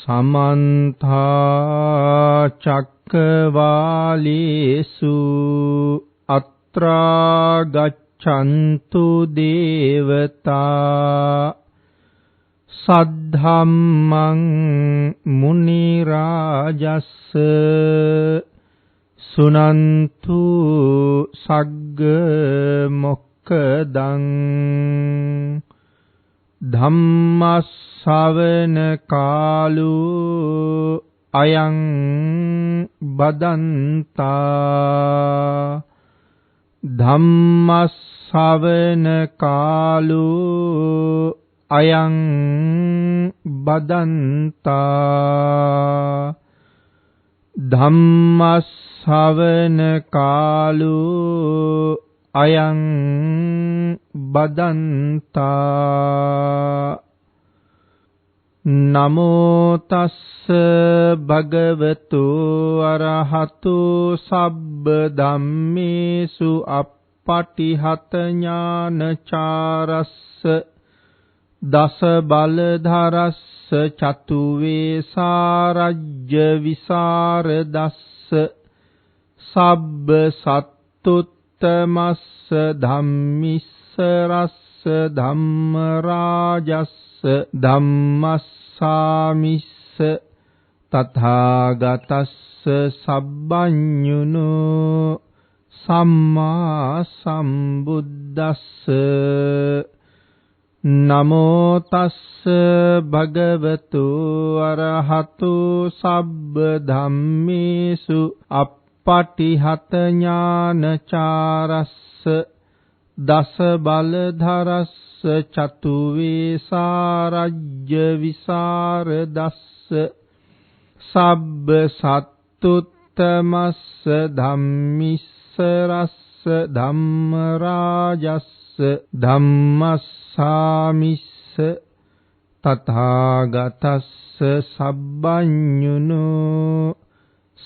समन्ता चक्रवालेषु अत्रा गच्छन्तु देवता सद्धम्मं मुनिराजस्स सुनन्तु सग्ग मोक्खदं ධම්මස්සවන කාලෝ අයං බදන්තා ධම්මස්සවන කාලෝ අයං බදන්තා ධම්මස්සවන කාලෝ අයං බදන්තා නමෝ තස්ස භගවතු අරහතු සබ්බ ධම්මේසු අප්පටිහත ඥානචාරස්ස දස බලධරස්ස චතු වේසාරජ්‍ය විසරදස්ස සබ්බ සත්තුත්තමස්ස ධම්මිස්ස රස්ස ධම්ම රාජස්ස ධම්මස්සාමිස්ස තථාගතස්ස සබ්බඤුනෝ සම්මා සම්බුද්දස්ස නමෝ තස්ස භගවතු අරහතු සබ්බ ධම්මේසු අප්පටිහත ඥානචාරස්ස දස බලධරස්ස චතු වේසාරජ්‍ය විසරදස්ස සබ්බ සත්තුත්තමස්ස ධම්මිස්ස රස්ස ධම්ම රාජස්ස ධම්මස්සාමිස්ස තථාගතස්ස සබ්බඤුනෝ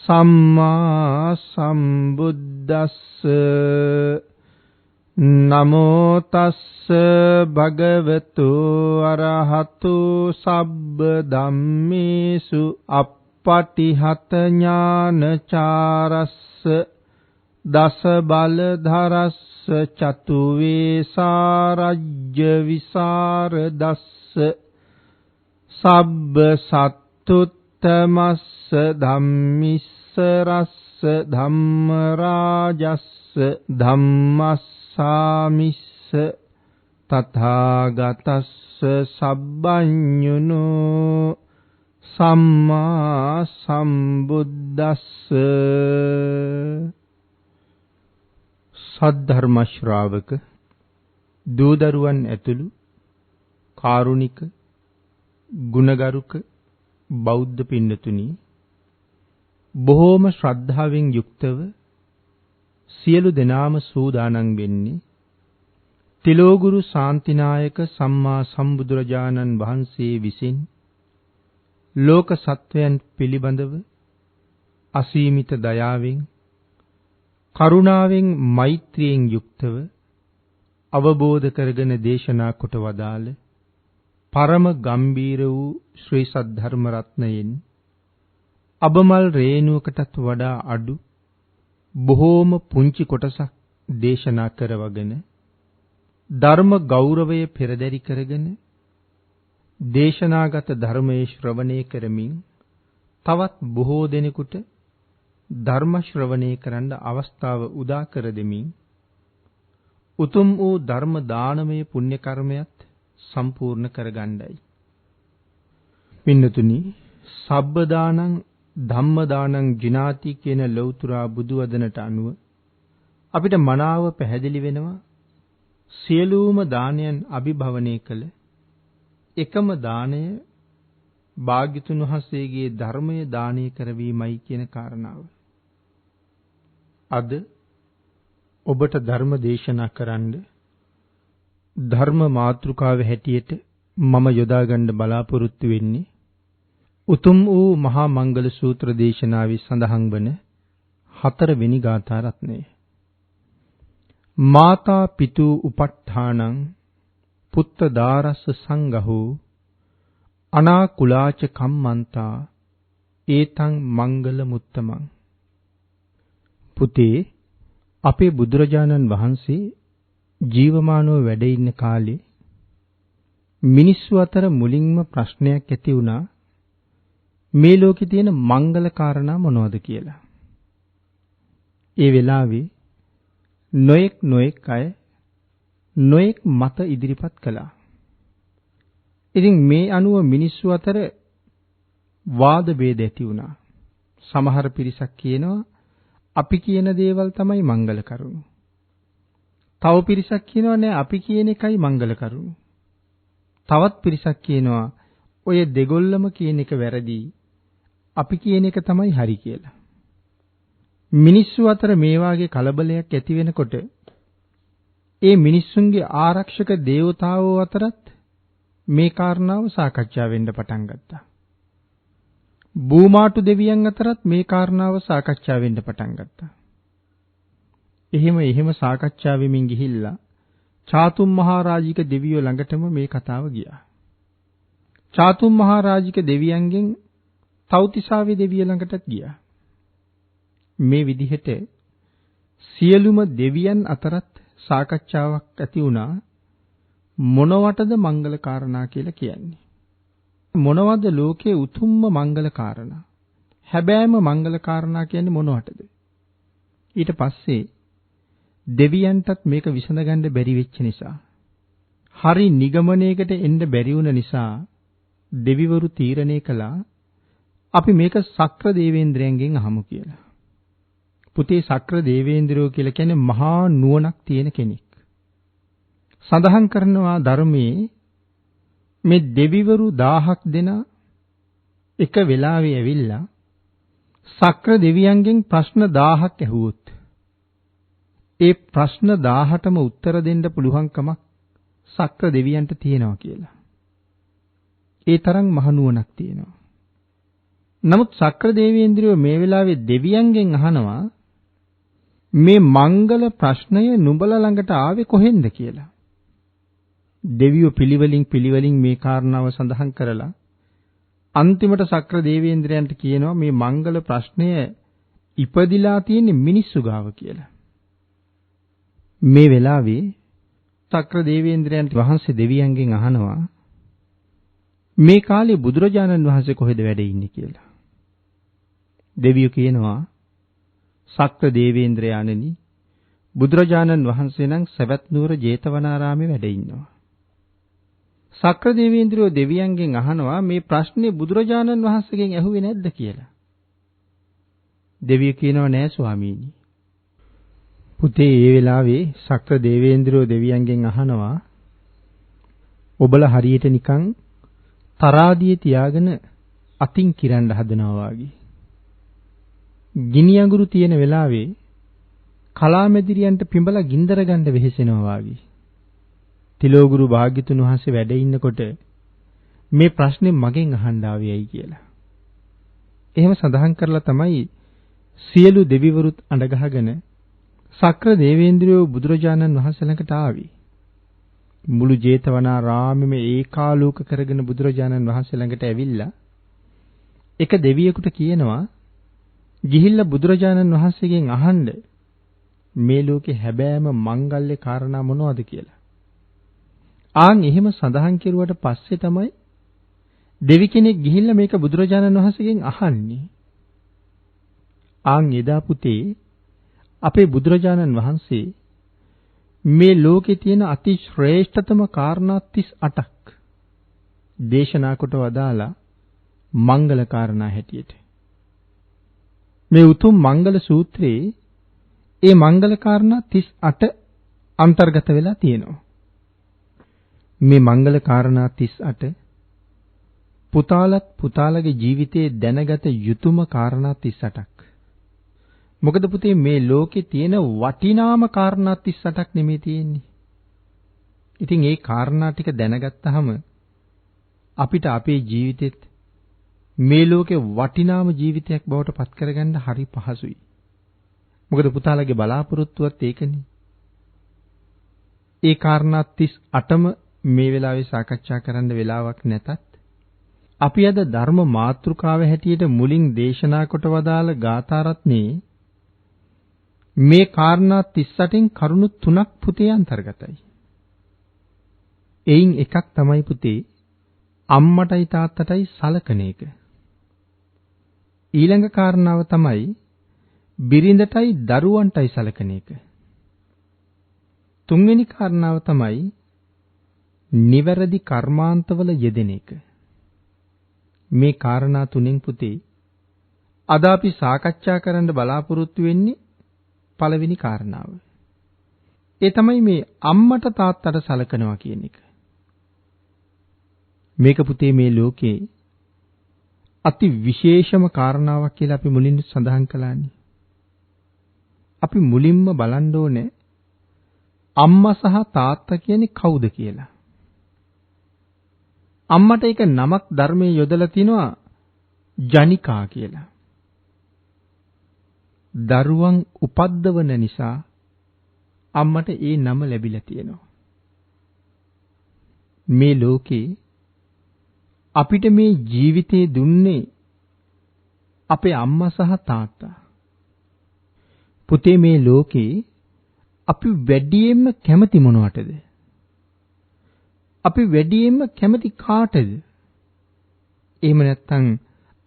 සම්මා සම්බුද්දස්ස නමෝ තස්ස භගවතු අරහතු සබ්බ ධම්මේසු අප්පටිහත ඥානචාරස්ස දස බලධරස්ස චතු වේසාරජ්‍ය විසරදස්ස සබ්බ සත්තුත්තමස්ස ධම්මිස්ස රස්ස ධම්ම රාජස්ස ධම්මස්සාමිස්ස තථාගතස්ස සබ්බඤුනෝ සම්මා සම්බුද්දස්ස සද්ධර්ම ශ්‍රාවක දූදරුවන් ඇතුළු කාරුණික ගුණගරුක බෞද්ධ පින්නතුනි බොහෝම ශ්‍රද්ධාවෙන් යුක්තව සියලු දෙනාම සූදානම් වෙන්නේ තිලෝගුරු ශාන්තිනායක සම්මා සම්බුදුරජාණන් වහන්සේ විසින් ලෝක සත්වයන් පිළිබඳව අසීමිත දයාවෙන් කරුණාවෙන් මෛත්‍රියෙන් යුක්තව අවබෝධ කරගෙන දේශනා කොට වදාළ පරම ගම්බීර වූ ශ්‍රී සද්ධර්ම රත්නයෙන් අබමල් රේණුවකටත් වඩා අඩු බොහෝම පුංචි කොටසක් දේශනා කරවගෙන ධර්ම ගෞරවය පෙරදරි කරගෙන දේශනාගත ධර්මයේ ශ්‍රවණය කරමින් තවත් බොහෝ දෙනෙකුට ධර්ම ශ්‍රවණය කරන්න අවස්ථාව උදා කර දෙමින් උතුම් වූ ධර්ම දානමය පුණ්‍ය කර්මයක් සම්පූර්ණ කරගන්නයි. පින්නතුනි සබ්බ දානං ධම්ම දානං ජිනාති කියන ලෞතුරා බුදු වදනට අනුව අපිට මනාව පැහැදිලි වෙනවා සියලුම දානයන් අභිභවනය කළ එකම දාණය භාග්‍යතුන් වහන්සේගේ ධර්මයේ දානය කරවීමයි කියන කාරණාව. අද ඔබට ධර්ම දේශනා කරන්න ධර්ම මාතෘකාව හැටියට මම යොදා ගන්න බලාපොරොත්තු වෙන්නේ උතුම් වූ මහා මංගල සූත්‍ර දේශනාවේ සඳහන් වන 4 වෙනි ගාථා රත්නය. මාතා පිතු උපට්ඨානං පුත්ත දාරස්ස සංඝහෝ අනාකුලාච කම්මන්තා ඒතං මංගල මුත්තමං. පුතේ, අපේ බුදුරජාණන් වහන්සේ ජීවමානව වැඩ ඉන්න කාලේ මිනිස්සු අතර මුලින්ම ප්‍රශ්නයක් ඇති වුණා මේ ලෝකේ තියෙන මංගල කාරණා මොනවද කියලා. ඒ වෙලාවේ නොඑක් අය නොඑක් මත ඉදිරිපත් කළා. ඉතින් මේ අනුව මිනිස්සු අතර වාද ભેද ඇති වුණා. සමහර පිරිසක් කියනවා අපි කියන දේවල් තමයි මංගල කරුණු. තව පිරිසක් කියනවා නෑ අපි කියන එකයි මංගල කරුණු. තවත් පිරිසක් කියනවා ඔය දෙගොල්ලම කියන එක වැරදි. අපි කියන එක තමයි හරි කියලා. මිනිස්සු අතර මේ වාගේ කලබලයක් ඇති වෙනකොට ඒ මිනිස්සුන්ගේ ආරක්ෂක දේවතාවෝ අතරත් මේ කාරණාව සාකච්ඡා වෙන්න පටන් ගත්තා. බූමාටු දෙවියන් අතරත් මේ කාරණාව සාකච්ඡා වෙන්න පටන් ගත්තා. එහෙම සාකච්ඡා වෙමින් ගිහිල්ලා චාතුම් මහරජික දෙවියෝ ළඟටම මේ කතාව ගියා. චාතුම් මහරජික දෙවියන්ගෙන් තව්තිසාවේ දෙවිය ළඟටත් ගියා. මේ විදිහට සියලුම දෙවියන් අතරත් සාකච්ඡාවක් ඇති වුණා මොනවටද මංගල කාරණා කියලා කියන්නේ. මොනවද ලෝකයේ උතුම්ම මංගල කාරණා? හැබෑම මංගල කාරණා කියන්නේ මොනවටද? ඊට පස්සේ දෙවියන්ටත් මේක විසඳගන්න බැරි වෙච්ච නිසා, හරි නිගමනයකට එන්න බැරි වුණ නිසා දෙවිවරු තීරණය කළා අපි මේක සක්‍ර දේවේන්ද්‍රයන්ගෙන් අහමු කියලා. පුතේ, සක්‍ර දේවේන්ද්‍රයෝ කියලා කියන්නේ මහා නුවණක් තියෙන කෙනෙක්. සඳහන් කරනවා ධර්මයේ මේ දෙවිවරු 1000ක් දෙනා එක වෙලාවෙ ඇවිල්ලා සක්‍ර දෙවියන්ගෙන් ප්‍රශ්න 1000ක් ඇහුවොත් ඒ ප්‍රශ්න 1000ටම උත්තර දෙන්න පුළුවන්කමක් සක්‍ර දෙවියන්ට තියෙනවා කියලා. ඒ තරම් මහ නුවණක් තියෙනවා. නමුත් සක්‍ර දේවේන්ද්‍රයෝ මේ වෙලාවේ දෙවියන්ගෙන් අහනවා මේ මංගල ප්‍රශ්නය නුඹලා ළඟට ආවේ කොහෙන්ද කියලා. දෙවියෝ පිළිවෙලින් මේ කාරණාව සඳහන් කරලා අන්තිමට සක්‍ර දේවේන්ද්‍රයන්ට කියනවා මේ මංගල ප්‍රශ්නය ඉපදිලා තියෙන්නේ මිනිස්සු ගාව කියලා. මේ වෙලාවේ සක්‍ර දේවේන්ද්‍රයන් වහන්සේ දෙවියන්ගෙන් අහනවා මේ කාලේ බුදුරජාණන් වහන්සේ කොහෙද වැඩ ඉන්නේ කියලා. දෙවියෝ කියනවා සක්‍ර දේවේන්ද්‍රයාණෙනි, බුදුරජාණන් වහන්සේ නම් සවැත් නුවර ජේතවනාරාමේ වැඩ ඉන්නවා. සක්‍ර දේවේන්ද්‍රයෝ දෙවියන්ගෙන් අහනවා මේ ප්‍රශ්නේ බුදුරජාණන් වහන්සේගෙන් ඇහුවේ නැද්ද කියලා. දෙවියෝ කියනවා නෑ ස්වාමීනි. පුතේ, ඒ වෙලාවේ සක්‍ර දේවේන්ද්‍රයෝ දෙවියන්ගෙන් අහනවා ඔබලා හරියට නිකන් තරාදියේ තියාගෙන අතින් කිරන්න හදනවා වගේ. ගිනි අඟුරු තියෙන වෙලාවේ කලාමැදිරියන්ට පිඹලා ගින්දර ගන්න වෙහෙසෙනවා වගේ. තිලෝගුරු භාග්‍යතුන් වහන්සේ වැඩ ඉන්නකොට මේ ප්‍රශ්නේ මගෙන් අහන්න ආවේයි කියලා. එහෙම සඳහන් කරලා තමයි සියලු දෙවිවරුත් අඬගහගෙන සක්‍ර දේවේන්ද්‍රයෝ බුදුරජාණන් වහන්සේ ළඟට ආවේ. මුළු ජේතවනාරාමෙම ඒකාලෝක කරගෙන බුදුරජාණන් වහන්සේ ළඟට ඇවිල්ලා එක දෙවියෙකුට කියනවා ගිහිල්ලා බුදුරජාණන් වහන්සේගෙන් අහන්න මේ ලෝකේ හැබෑම මංගල්‍ය කාරණා මොනවද කියලා. ආන් එහෙම සඳහන් කෙරුවට පස්සේ තමයි දෙවි කෙනෙක් ගිහිල්ලා මේක බුදුරජාණන් වහන්සේගෙන් අහන්නේ. ආන් එදා පුතේ අපේ බුදුරජාණන් වහන්සේ මේ ලෝකේ තියෙන අති ශ්‍රේෂ්ඨතම කාරණා 38ක් දේශනා කොට වදාලා මංගල කාරණා හැටියට. මේ උතුම් මංගල සූත්‍රයේ ඒ මංගල කාරණා 38 අන්තර්ගත වෙලා තියෙනවා. මේ මංගල කාරණා 38 පුතාලත් පුතාලගේ ජීවිතයේ දැනගත යුතුම කාරණා 38ක්. මොකද පුතේ මේ ලෝකේ තියෙන වටිනාම කාරණා 38ක් නෙමෙයි තියෙන්නේ. ඉතින් ඒ කාරණා ටික දැනගත්තාම අපිට අපේ ජීවිතෙත් මේ ලෝකේ වටිනාම ජීවිතයක් බවට පත් කරගන්න හරි පහසුයි. මොකද පුතාලගේ බලාපොරොත්තුවත් ඒකනේ. ඒ කාරණා 38ම මේ වෙලාවේ සාකච්ඡා කරන්න වෙලාවක් නැතත් අපි අද ධර්ම මාතෘකාව හැටියට මුලින් දේශනා කොට වදාළ ගාථා රත්නේ මේ කාරණා 38න් කරුණු 3ක් පුතේ අන්තර්ගතයි. එයින් එකක් තමයි පුතේ අම්මටයි තාත්තටයි සලකන එක. ඊළඟ කාරණාව තමයි බිරිඳටයි දරුවන්ටයි සලකන එක. තුන්වෙනි කාරණාව තමයි නිවැරදි කර්මාන්තවල යෙදෙන එක. මේ කාරණා තුනෙන් පුතේ අද අපි සාකච්ඡා කරන්න බලාපොරොත්තු වෙන්නේ පළවෙනි කාරණාව. ඒ තමයි මේ අම්මට තාත්තට සලකනවා කියන එක. මේක පුතේ මේ ලෝකේ අති විශේෂම කාරණාවක් කියලා අපි මුලින් සඳහන් කළානේ. අපි මුලින්ම බලන්න ඕනේ අම්මා සහ තාත්තා කියන්නේ කවුද කියලා. අම්මට එක නමක් ධර්මයේ යොදලා තිනවා ජනිකා කියලා. දරුවන් උපද්දවන නිසා අම්මට ඒ නම ලැබිලා තියෙනවා. මේ ලෝකේ අපිට මේ ජීවිතේ දුන්නේ අපේ අම්මා සහ තාත්තා. පුතේ මේ ලෝකේ අපි වැඩියෙන්ම කැමති මොනවටද? අපි වැඩියෙන්ම කැමති කාටද? එහෙම නැත්නම්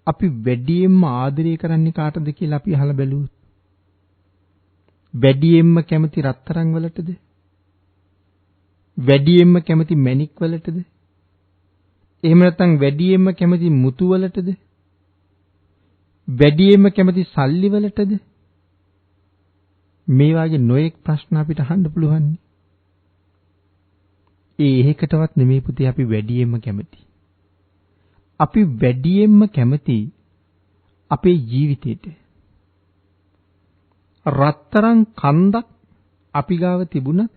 අපි වැඩියෙන්ම ආදරය කරන්නේ කාටද කියලා අපි අහලා බැලුවොත් වැඩියෙන්ම කැමති රත්තරන් වලටද? වැඩියෙන්ම කැමති මැණික් වලටද? එහෙම නැත්නම් වැඩියෙන්ම කැමති මුතු වලටද? වැඩියෙන්ම කැමති සල්ලි වලටද? මේ වගේ නොයෙක් ප්‍රශ්න අපිට අහන්න පුළුවන්. ඒකටවත් නෙමෙයි පුතේ අපි වැඩියෙන්ම කැමති. අපි වැඩියෙන්ම කැමති අපේ ජීවිතේට. රත්තරන් කන්දක් අපි ගාව තිබුණත්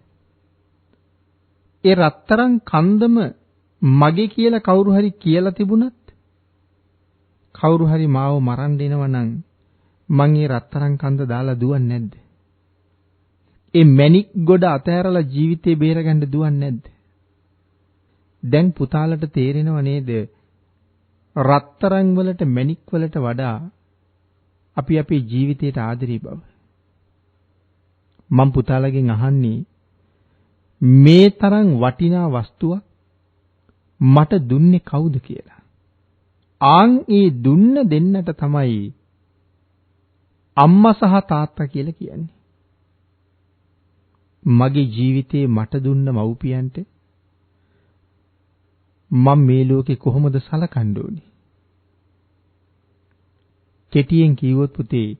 ඒ රත්තරන් කන්දම මගේ කියලා කවුරු හරි කියලා තිබුණත් කවුරු හරි මාව මරන්න එනවා නම් මං ඒ රත්තරන් කන්ද දාලා දුවන්නේ නැද්ද? ඒ මැණික් ගොඩ අතහැරලා ජීවිතේ බේරගන්න දුවන්නේ නැද්ද? දැන් පුතාලට තේරෙනව නේද? රත්තරන් වලට මැණික් වලට වඩා අපි අපේ ජීවිතයට ආදරේ බව. මම පුතාලගෙන් අහන්නේ මේ තරම් වටිනා වස්තුවක් මට දුන්නේ කවුද කියලා. ආන් ඒ දුන්න දෙන්නට තමයි අම්මා සහ තාත්තා කියලා කියන්නේ. මගේ ජීවිතේ මට දුන්න මව්පියන්ට මම මේ ලෝකේ කොහොමද සලකන්න ඕනේ? කෙටියෙන් කිව්වොත් පුතේ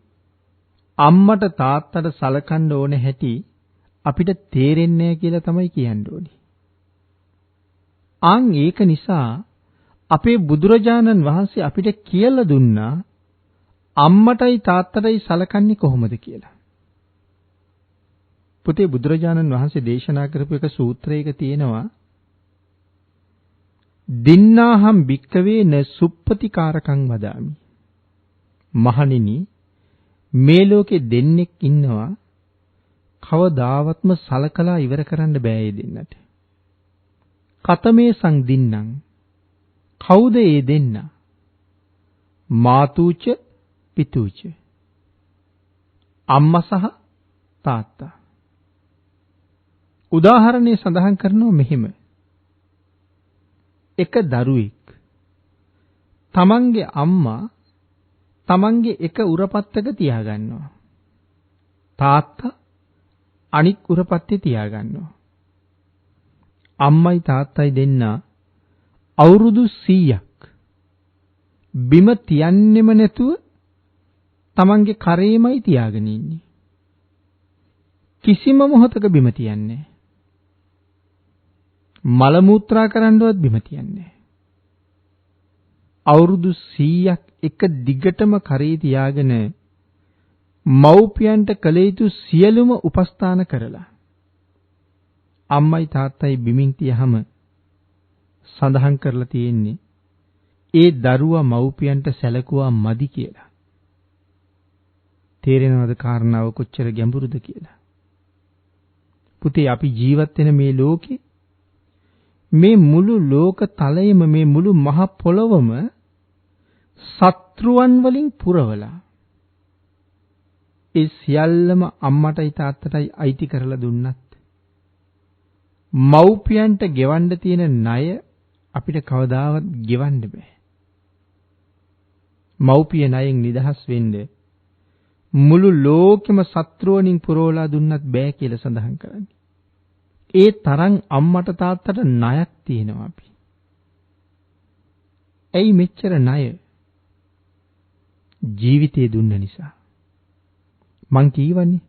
අම්මට තාත්තට සලකන්න ඕන හැටි අපිට තේරෙන්නේ නැහැ කියලා තමයි කියන්න ඕනේ. ආන් ඒක නිසා අපේ බුදුරජාණන් වහන්සේ අපිට කියලා දුන්නා අම්මටයි තාත්තටයි සලකන්නේ කොහොමද කියලා. පුතේ බුදුරජාණන් වහන්සේ දේශනා කරපු එක සූත්‍රයක තියෙනවා දින්නාහම් භික්කවේ න සුප්පතිකාරකං වදාමි. මහණෙනි මේ ලෝකේ දෙන්නෙක් ඉන්නවා කවදාවත්ම සලකලා ඉවර කරන්න බෑ ඒ දෙන්නට. කතමේ සං දින්නම් කවුද ඒ දෙන්න? මාතුච පිතුච අම්මා සහ තාත්තා. උදාහරණේ සඳහන් කරනවා මෙහෙම. එක දරුවෙක් තමන්ගේ අම්මා තමන්ගේ එක උරපත්තක තියාගන්නවා. තාත්තා අනික් උරපත්තේ තියාගන්නවා. අම්මයි තාත්තයි දෙන්න අවුරුදු 100ක් බිම තියන්නෙම නැතුව තමන්ගේ කරේමයි තියාගෙන ඉන්නේ. කිසිම මොහොතක බිම තියන්නේ නැහැ. මල මුත්‍රා කරන්නවත් බිම තියන්නේ. අවුරුදු 100ක් එක දිගටම කරේ තියාගෙන මව්පියන්ට කළ යුතු සියලුම උපස්ථාන කරලා අම්මයි තාත්තයි බිමින් තියහම සඳහන් කරලා තියෙන්නේ ඒ දරුවා මව්පියන්ට සැලකුවා මදි කියලා. තේරෙනවද කාරණාව කොච්චර ගැඹුරුද කියලා? පුතේ අපි ජීවත් වෙන මේ ලෝකේ මේ මුළු ලෝක තලයේම මේ මුළු මහ පොළොවම සත්‍රුවන් වලින් පුරවලා ඒ සියල්ලම අම්මටයි තාත්තටයි අයිති කරලා දුන්නත් මව්පියන්ට ගෙවන්න තියෙන ණය අපිට කවදාවත් ගෙවන්න බෑ. මව්පිය ණයෙන් නිදහස් වෙන්න මුළු ලෝකෙම සත්‍රුවණින් පුරවලා දුන්නත් බෑ කියලා සඳහන් කරන්නේ. ඒ තරම් අම්මට තාත්තට ණයක් තියෙනවා අපි. ඇයි මෙච්චර ණය? ජීවිතේ දුන්න නිසා. මං කියවන්නේ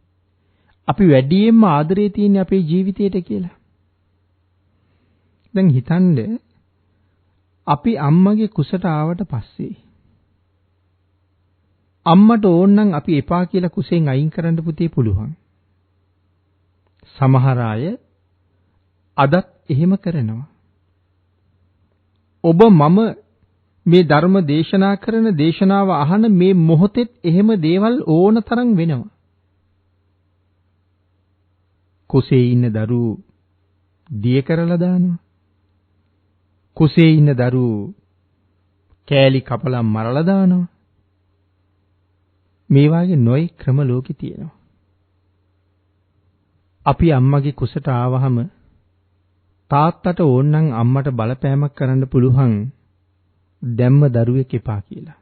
අපි වැඩියෙන්ම ආදරේ තියෙන්නේ අපේ ජීවිතයට කියලා. දැන් හිතන්න අපි අම්මගේ කුසට ආවට පස්සේ අම්මට ඕන නම් අපි එපා කියලා කුසෙන් අයින් කරන්න පුතේ පුළුවන්. සමහර අය අදත් එහෙම කරනවා. ඔබ මම මේ ධර්ම දේශනා කරන දේශනාව අහන මේ මොහොතෙත් එහෙම දේවල් ඕන තරම් වෙනවා. කුසේ ඉන්න දරුවෝ දිය කරලා දානවා. කුසේ ඉන්න දරුවෝ කෑලි කපලා මරලා දානවා. මේ වාගේ නොයි ක්‍රම ලෝකේ තියෙනවා. අපි අම්මගේ කුසට ආවහම තාත්තට ඕනනම් අම්මට බලපෑමක් කරන්න පුළුවන් දැම්ම දරුවෙක් එපා කියලා.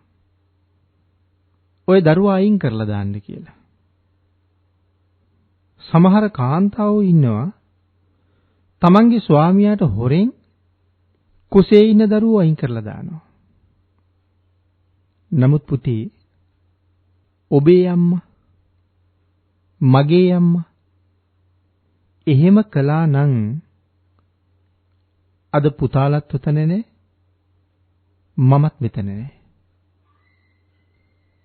ඔය දරුවා අයින් කරලා දාන්න කියලා. සමහර කාන්තාවෝ ඉන්නවා තමන්ගේ ස්වාමියාට හොරෙන් කුසේ ඉන්න දරුවෝ අයින් කරලා දානවා. නමුත් පුතේ ඔබේ අම්මා මගේ අම්මා එහෙම කළා නම් අද පුතාලත් උතන නැහැ මමත් මෙතන නැහැ.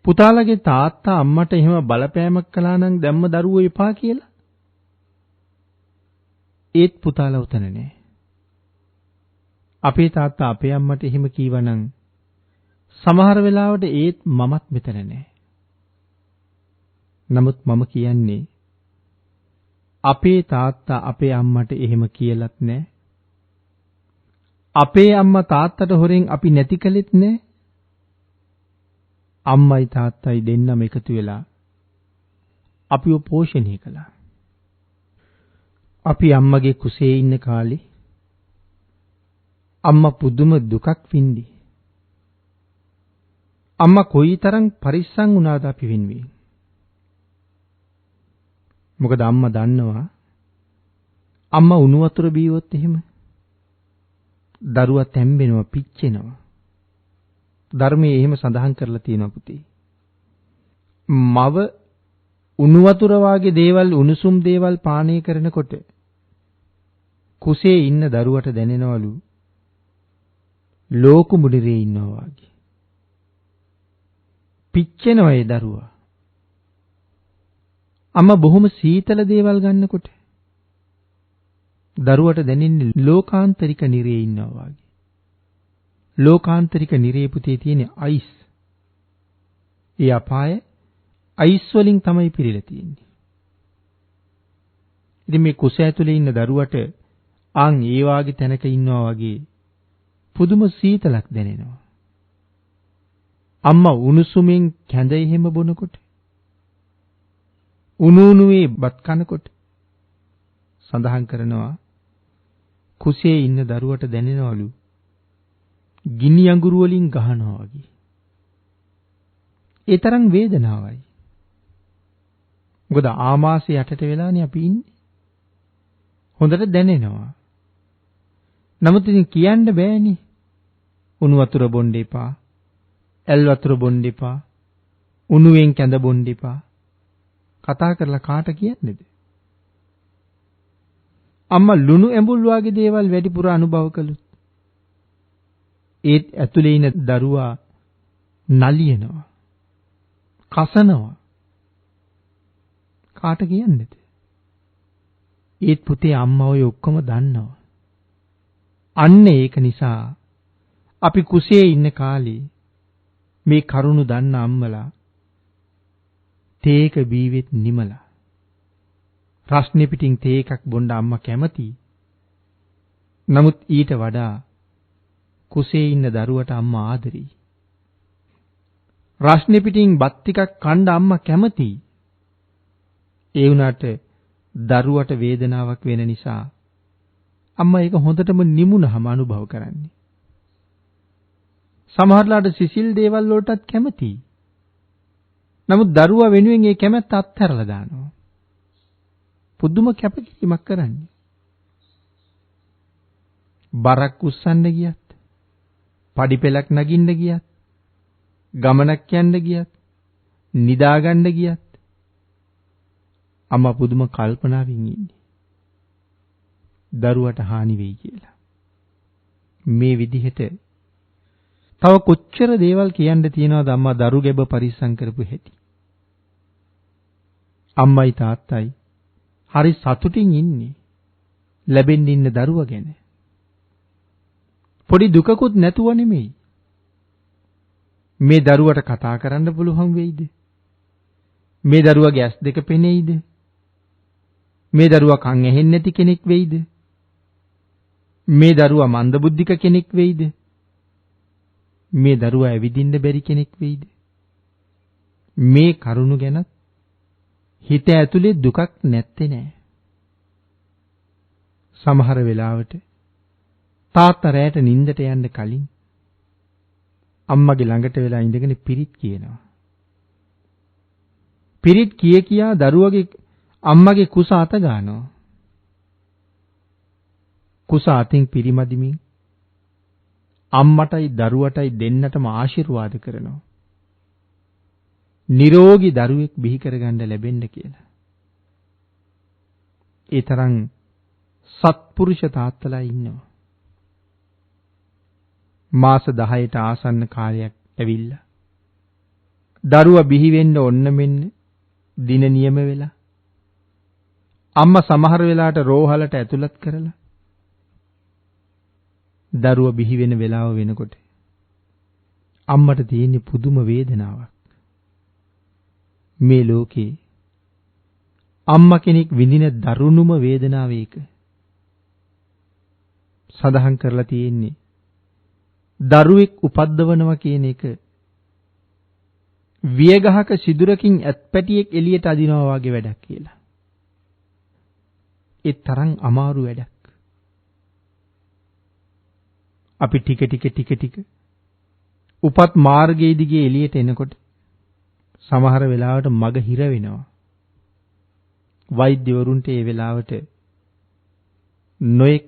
පුතාලගේ තාත්තා අම්මට එහෙම බලපෑමක් කළා නම් දැම්ම දරුවෝ එපා කියලා ඒත් පුතාලා උතන නැහැ. අපේ තාත්තා අපේ අම්මට එහෙම කීවනම් සමහර වෙලාවට ඒත් මමත් මෙතන නැහැ. නමුත් මම කියන්නේ අපේ තාත්තා අපේ අම්මට එහෙම කියලත් නැහැ. අපේ අම්මා තාත්තට හොරෙන් අපි නැති කළෙත් නැහැ. අම්මයි තාත්තයි දෙන්නම එකතු වෙලා අපිව පෝෂණය කළා. අපි අම්මගේ කුසේ ඉන්න කාලේ අම්මා පුදුම දුකක් වින්දි. අම්මා කොයිතරම් පරිස්සම් වුණාද අපි වෙනුවෙන්. මොකද අම්මා දන්නවා අම්මා උණු වතුර බීවොත් එහෙම දරුවා තැම්බෙනවා පිච්චෙනවා. ධර්මයේ එහෙම සඳහන් කරලා තියෙනවා පුතේ. මව උණු වතුර වාගේ දේවල් උණුසුම් දේවල් පානය කරනකොට කුසේ ඉන්න දරුවට දැනෙනවලු ලෝක මුඩිරේ ඉන්නවා වගේ. පිච්චෙනවා ඒ දරුවා. අම්මා බොහොම සීතල දේවල් ගන්නකොට දරුවට දැනෙන්නේ ලෝකාන්තරික නිරේ ඉන්නවා වගේ. ලෝකාන්තරික නිරේ පුතේ තියෙන අයිස්. ඒ අපාය අයිස් වලින් තමයි පිරීලා තියෙන්නේ. ඉතින් මේ කුස ඇතුලේ ඉන්න දරුවට ආන් ඒ වාගේ තැනක ඉන්නවා වගේ පුදුම සීතලක් දැනෙනවා. අම්මා උණුසුමින් කැඳ එහෙම බොනකොට උණුනුවේ බත් කනකොට සඳහන් කරනවා කුසේ ඉන්න දරුවට දැනෙනවලු ගිනි අඟුරු වලින් ගහනවා වගේ. ඒ තරම් වේදනාවයි. මොකද ආමාශය යටට වෙලානේ අපි ඉන්නේ. හොඳට දැනෙනවා. නමුත් ඉතින් කියන්න බෑනේ. උණු වතුර බොන්න එපා. ඇල් වතුර බොන්න එපා. උණුවෙන් කැඳ බොන්න එපා. කතා කරලා කාට කියන්නේද? අම්මා ලුණු ඇඹුල් වගේ දේවල් වැඩිපුර අනුභව කළොත් ඒත් ඇතුලේ ඉන දරුවා නලියනවා. කසනවා. කාට කියන්නේද? ඒත් පුතේ අම්මා ඔය ඔක්කොම දන්නවා. අන්න ඒක නිසා අපි කුසේ ඉන්න කාලේ මේ කරුණ දන්න අම්මලා තේක බීවෙත් නිමලා රස්නේ පිටින් තේ එකක් බොන්න අම්මා කැමති. නමුත් ඊට වඩා කුසේ ඉන්න දරුවට අම්මා ආදරෙයි. රස්නේ පිටින් බත් ටිකක් කන්න අම්මා කැමතියි. ඒ වුණාට දරුවට වේදනාවක් වෙන නිසා අම්මා ඒක හොඳටම නිමුණහම අනුභව කරන්නේ. සමහරලාට සිසිල් දේවල් වලටත් කැමතියි. නමුත් දරුවා වෙනුවෙන් ඒ කැමැත්ත අත්හැරලා දානවා. පුදුම කැපකිරීමක් කරන්නේ. බරක් උස්සන්න ගියත්, පඩි පෙලක් නගින්න ගියත්, ගමනක් යන්න ගියත්, නිදා ගන්න ගියත් අම්මා පුදුම කල්පනාවෙන් ඉන්නේ. දරුවට හානි වෙයි කියලා. මේ විදිහට තව කොච්චර දේවල් කියන්න තියෙනවද අම්මා දරු ගැබ පරිස්සම් කරපු හැටි. අම්මයි තාත්තයි හරි සතුටින් ඉන්නේ ලැබෙන්න ඉන්න දරුවා ගැන. පොඩි දුකකුත් නැතුව නෙමෙයි. මේ දරුවට කතා කරන්න පුළුවන් වෙයිද? මේ දරුවාගේ ඇස් දෙක පෙනෙයිද? මේ දරුවා කන් ඇහෙන්නේ නැති කෙනෙක් වෙයිද? මේ දරුවා මන්දබුද්ධික කෙනෙක් වෙයිද? මේ දරුවා ඇවිදින්න බැරි කෙනෙක් වෙයිද? මේ කරුණු ගැන හිත ඇතුලේ දුකක් නැත්තේ නෑ. සමහර වෙලාවට තාත්තා රැට නිින්දට යන්න කලින් අම්මගේ ළඟට වෙලා ඉඳගෙන පිරිත් කියනවා. පිරිත් කියා දරුවගේ අම්මගේ කුස අත ගන්නවා. කුස අතින් පිරිමදිමින් අම්මටයි දරුවටයි දෙන්නටම ආශිර්වාද කරනවා. නිරෝගී දරුවෙක් බිහි කරගන්න ලැබෙන්න කියලා. ඒ තරම් සත්පුරුෂ තාත්තලා ඉන්නවා. මාස 10ට ආසන්න කාලයක් ඇවිල්ලා දරුවා බිහි වෙන්න ඔන්න මෙන්න දින නියම වෙලා අම්මා සමහර වෙලාවට රෝහලට ඇතුළත් කරලා දරුවා බිහි වෙන වෙලාව වෙනකොට අම්මට තියෙන පුදුම වේදනාවක්. මේ ලෝකේ අම්මා කෙනෙක් විඳින දරුණුම වේදනාව ඒක. සඳහන් කරලා තියෙන්නේ දරුවෙක් උපද්දවනවා කියන එක වියගහක සිදුරකින් ඇත්පැටියෙක් එළියට අදිනවා වගේ වැඩක් කියලා. ඒ තරම් අමාරු වැඩක්. අපි ටික උපත් මාර්ගයේ දිගේ එළියට එනකොට සමහර වෙලාවට මග හිර වෙනවා. වෛද්‍යවරුන්ට ඒ වෙලාවට නොඑක්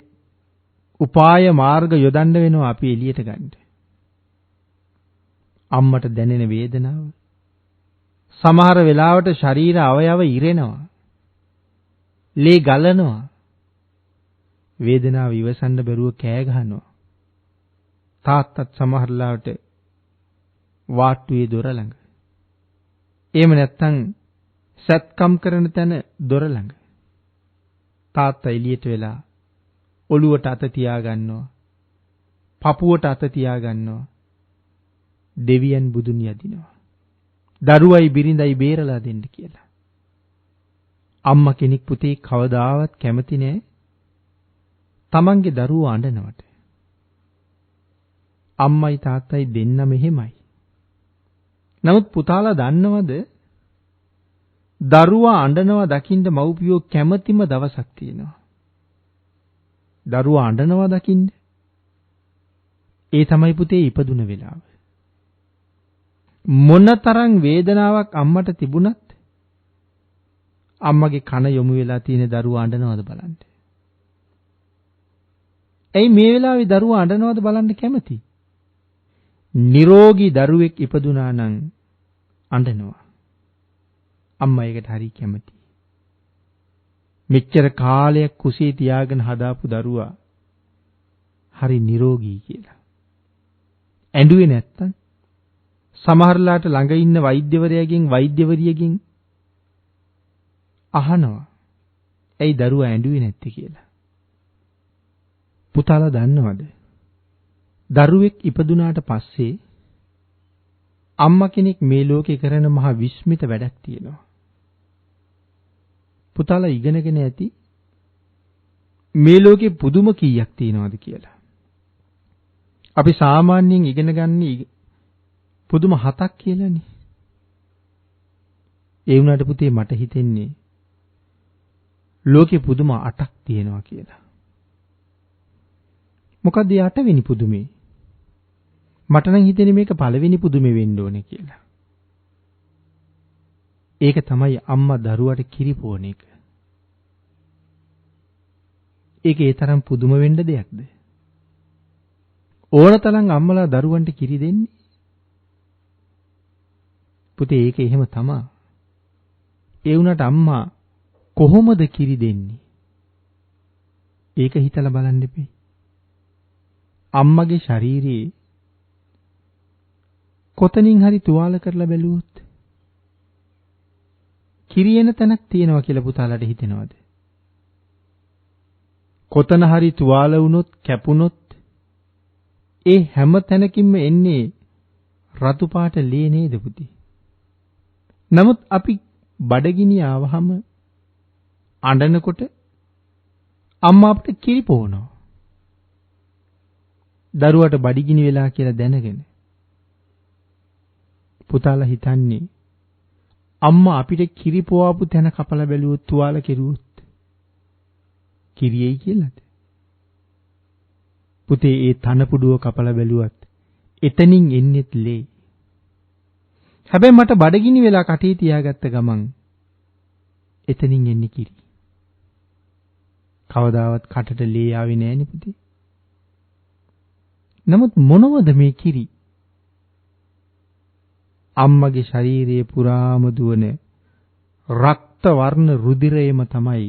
උපාය මාර්ග යොදන්න වෙනවා අපි එළියට ගන්න. අම්මට දැනෙන වේදනාව සමහර වෙලාවට ශරීර අවයව ඉරෙනවා. ලේ ගලනවා. වේදනාව ඉවසන්න බැරුව කෑ ගහනවා. තාත්තත් සමහර ලාවට වාට්ටුවේ දොර ළඟ. එහෙම නැත්නම් සත්කම් කරන තැන දොර ළඟ. තාත්තා එළියට වෙලා ඔළුවට අත තියා ගන්නවා. පපුවට අත තියා ගන්නවා. දෙවියන් බුදුන් යදිනවා. දරුවයි බිරිඳයි බේරලා දෙන්න කියලා. අම්මා කෙනෙක් පුතේ කවදාවත් කැමති නෑ තමන්ගේ දරුවෝ අඬනවට. අම්මයි තාත්තයි දෙන්නම එහෙමයි. නමුත් පුතාලා දන්නවද දරුවා අඬනවා දකින්න මව්පියෝ කැමතිම දවසක් තියෙනවා. දරුවා අඬනවා දකින්න. ඒ තමයි පුතේ ඉපදුන වෙලාව. මොනතරම් වේදනාවක් අම්මට තිබුණත් අම්මගේ කන යොමු වෙලා තියෙන දරුවා අඬනවද බලන්න. ඇයි මේ වෙලාවේ දරුවා අඬනවද බලන්න කැමති? නිරෝගී දරුවෙක් ඉපදුනා නම් අඬනවා. අම්මා ඒකට හරි කැමතියි. මෙච්චර කාලයක් කුසේ තියාගෙන හදාපු දරුවා හරි නිරෝගී කියලා. ඇඬුවේ නැත්තම් සමහරලාට ළඟ ඉන්න වෛද්‍යවරයාගෙන් වෛද්‍යවරියගෙන් අහනවා. ඇයි දරුවා ඇඬුවේ නැත්තේ කියලා. පුතාලා දන්නවද? දරුවෙක් ඉපදුනාට පස්සේ අම්මා කෙනෙක් මේ ලෝකේ කරන මහ විස්මිත වැඩක් තියෙනවා. පුතාලා ඉගෙනගෙන ඇති මේ ලෝකේ පුදුම කීයක් තියෙනවද කියලා. අපි සාමාන්‍යයෙන් ඉගෙන ගන්නේ පුදුම 7ක් කියලානේ. ඒ වුණාට පුතේ මට හිතෙන්නේ ලෝකේ පුදුම 8ක් තියෙනවා කියලා. මොකද මේ 8 වෙනි පුදුමේ? මට නම් හිතෙන්නේ මේක පළවෙනි පුදුමේ වෙන්න ඕනේ කියලා. ඒක තමයි අම්මා දරුවට කිරි පොවන එක. ඒක ඒ තරම් පුදුම වෙන්න දෙයක්ද? ඕනතරම් අම්මලා දරුවන්ට කිරි දෙන්නේ. පුතේ ඒක එහෙම තමයි. ඒ වුණාට අම්මා කොහොමද කිරි දෙන්නේ? ඒක හිතලා බලන්න එපේ. අම්මගේ ශරීරයේ කොතනින් හරි තුවාල කරලා බැලුවොත් කිරියන තැනක් තියෙනවා කියලා පුතාලට හිතෙනවද? කොතන හරි තුවාල වුණොත් කැපුණොත් ඒ හැම තැනකින්ම එන්නේ රතු පාට ලේ නේද පුතේ? නමුත් අපි බඩගිනි ආවහම අඬනකොට අම්මා අපිට කිරි පොවනවා. දරුවට බඩගිනි වෙලා කියලා දැනගෙන. පුතාලා හිතන්නේ අම්මා අපිට කිරි පොවාපු තැන කපලා බැලුවොත් තුවාල කෙරුවොත් කිරියයි කියලාද? පුතේ ඒ තනපුඩුව කපලා බැලුවත් එතනින් එන්නේත් ලේ. හැබැයි මට බඩගිනි වෙලා කටේ තියාගත්ත ගමන් එතනින් එන්නේ කිරි. කවදාවත් කටට ලේ ආවේ නෑනේ පුතේ. නමුත් මොනවද මේ කිරි? අම්මගේ ශරීරයේ පුරාම දුවන රක්ත වර්ණ රුධිරයම තමයි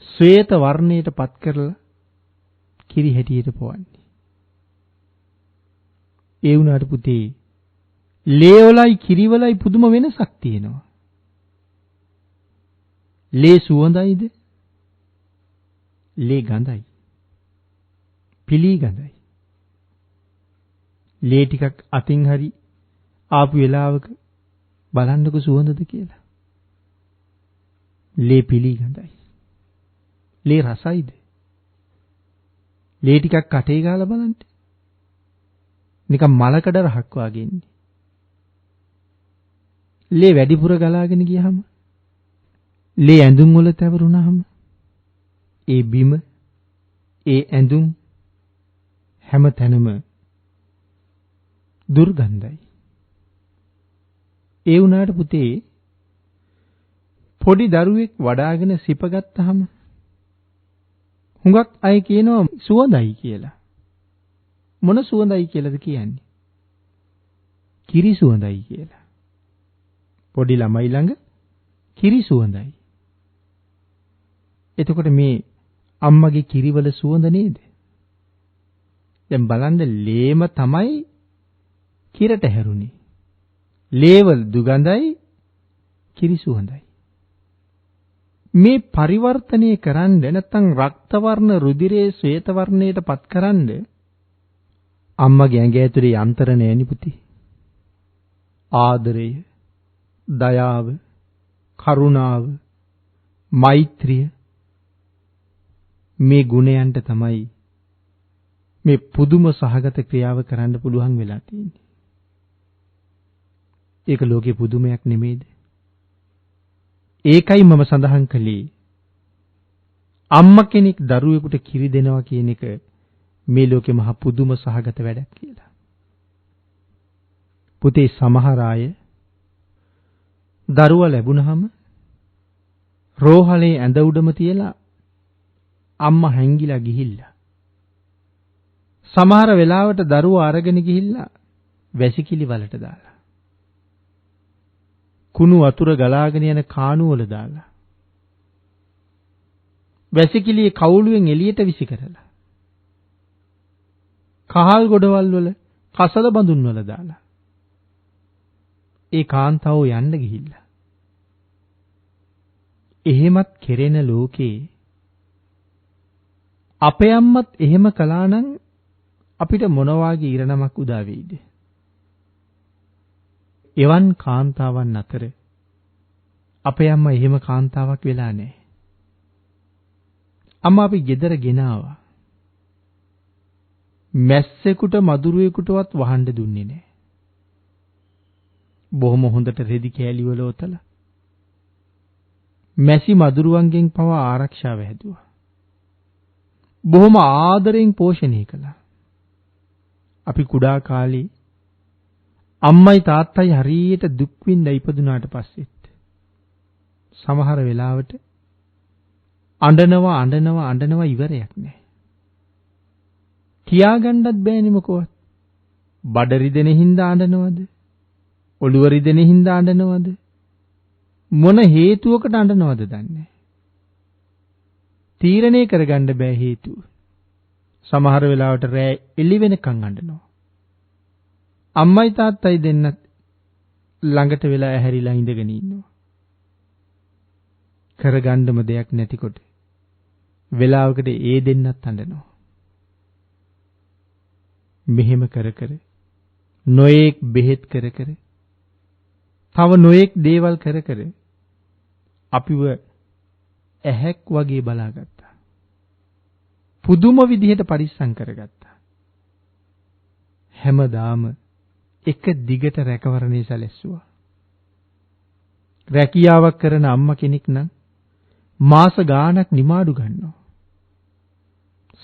ශ්වේත වර්ණයට පත් කරලා කිරි හැටියට පොවන්නේ. ඒ වුණාට පුතේ ලේ වලයි කිරි වලයි පුදුම වෙනසක් තියෙනවා. ලේ සුවඳයිද? ලේ ගඳයි. පිලී ගඳයි. ලේ ටිකක් අතින් හරි ආපු වෙලාවක බලන්නකො සුවඳද කියලා. ලේ පිලී ගඳයි. ලේ රසයිද? ලේ ටිකක් කටේ ගාලා බලන්න. නිකන් මලකඩ රහක් වගේ ඉන්නේ. ලේ වැඩිපුර ගලාගෙන ගියහම ලේ ඇඳුම් වල තැවරුණාම ඒ බිම ඒ ඇඳුම් හැම තැනම දුර්ගන්ධයි. ඒ වුණාට පුතේ පොඩි දරුවෙක් වඩාගෙන සිපගත්තාම හුඟක් අය කියනවා සුවඳයි කියලා. මොන සුවඳයි කියලාද කියන්නේ? කිරි සුවඳයි කියලා. පොඩි ළමයි ළඟ කිරි සුවඳයි. එතකොට මේ අම්මගේ කිරිවල සුවඳ නේද? දැන් බලන්න ලේම තමයි කිරට හැරුණේ. ලේවල දුගඳයි කිරි සුවඳයි. මේ පරිවර්තනය කරන්න නැත්නම් රක්ත වර්ණ රුධිරයේ ශ්වේත වර්ණයට පත්කරන්න අම්මගේ ඇඟ ඇතුලේ යන්ත්‍ර නෑනි පුතේ. ආදරය, දයාව, කරුණාව, මෛත්‍රිය මේ ගුණයන්ට තමයි මේ පුදුම සහගත ක්‍රියාව කරන්න පුළුවන් වෙලා තියෙන්නේ. ඒක ලෝකේ පුදුමයක් නෙමෙයිද? ඒකයි මම සඳහන් කළේ අම්මා කෙනෙක් දරුවෙකුට කිරි දෙනවා කියන එක මේ ලෝකේ මහ පුදුම සහගත වැඩක් කියලා. පුතේ සමහර අය දරුවා ලැබුණාම රෝහලේ ඇඳ උඩම තියලා අම්මා හැංගිලා ගිහිල්ලා සමහර වෙලාවට දරුවා අරගෙන ගිහිල්ලා වැසිකිලි වලට දාලා කුණු වතුර ගලාගෙන යන කාණු වල දාලා වැසිකිළියේ කවුළුවෙන් එළියට විසි කරලා කහල් ගොඩවල් වල කසල බඳුන් වල දාලා ඒ කාන්තාවෝ යන්න ගිහිල්ලා එහෙමත් කෙරෙන ලෝකේ අපේ අම්මත් එහෙම කළා නම් අපිට මොන වාගේ ඉරණමක් උදා වෙයිද? එවන් කාන්තාවන් අතර අපේ අම්මා එහෙම කාන්තාවක් වෙලා නැහැ. අම්මා අපි ගෙදර ගෙනාවා. මැස්සෙකුට මදුරුවෙකුටවත් වහන්න දුන්නේ නැහැ. බොහොම හොඳට රෙදි කෑලි වල ඔතලා මැසි මදුරුවන්ගෙන් පවා ආරක්ෂාව හැදුවා. බොහොම ආදරෙන් පෝෂණය කළා. අපි කුඩා කාලේ අම්මයි තාත්තයි හරියට දුක් විඳ ඉපදුනාට පස්සෙත් සමහර වෙලාවට අඬනවා ඉවරයක් නැහැ. කියාගන්නත් බෑනේ මොකවත්. බඩ රිදෙන හින්දා අඬනවද? ඔළුව රිදෙන හින්දා අඬනවද? මොන හේතුවකට අඬනවද දන්නේ. තීරණය කරගන්න බෑ හේතුව. සමහර වෙලාවට රෑ එළි වෙනකන් අඬනවා. අම්මයි තාත්තයි දෙන්නත් ළඟට වෙලා ඇහැරිලා ඉඳගෙන ඉන්නවා. කරගන්නම දෙයක් නැතිකොට වෙලාවකට ඒ දෙන්නත් අඬනවා. මෙහෙම කර කර නොයේක් බෙහෙත් කර කර තව නොයේක් දේවල් කර කර අපිව ඇහැක් වගේ බලාගත්තා. පුදුම විදිහට පරිස්සම් කරගත්තා. හැමදාම එක දිගට රැකවරණේ සැලැස්සුවා. රැකියාවක් කරන අම්මා කෙනෙක් නම් මාස ගාණක් නිමාඩු ගන්නවා.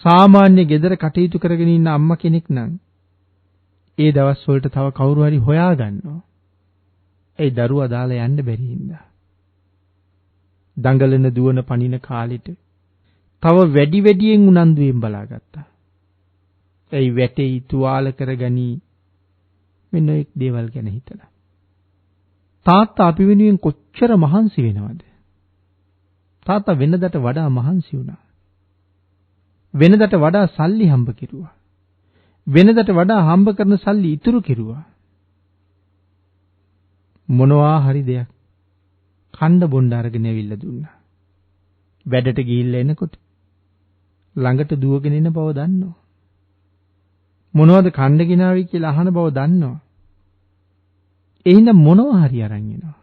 සාමාන්‍ය ගෙදර කටයුතු කරගෙන ඉන්න අම්මා කෙනෙක් නම් ඒ දවස් වලට තව කවුරු හරි හොයා ගන්නවා. ඒ දරුවා දාලා යන්න බැරි හින්දා. දඟලන දුවන පණින කාලෙට තව වැඩියෙන් උනන්දුවෙන් බලාගත්තා. ඒ වැටේ තුවාල කරගනි මෙන්න එක් දේවල් ගැන හිතලා. තාත්තා අපි වෙනුවෙන් කොච්චර මහන්සි වෙනවද? තාත්තා වෙනදට වඩා මහන්සි වුණා. වෙනදට වඩා සල්ලි හම්බ කෙරුවා. වෙනදට වඩා හම්බ කරන සල්ලි ඉතුරු කෙරුවා. මොනවා හරි දෙයක් කන්න බොන්න අරගෙන ඇවිල්ලා දුන්නා. වැඩට ගිහිල්ලා එනකොට ළඟට දුවගෙන එන බව දන්නවා. මොනවද කන්න ගෙනාවි කියලා අහන බව දන්නවා. ඒ හින්දා මොනවා හරි අරන් එනවා.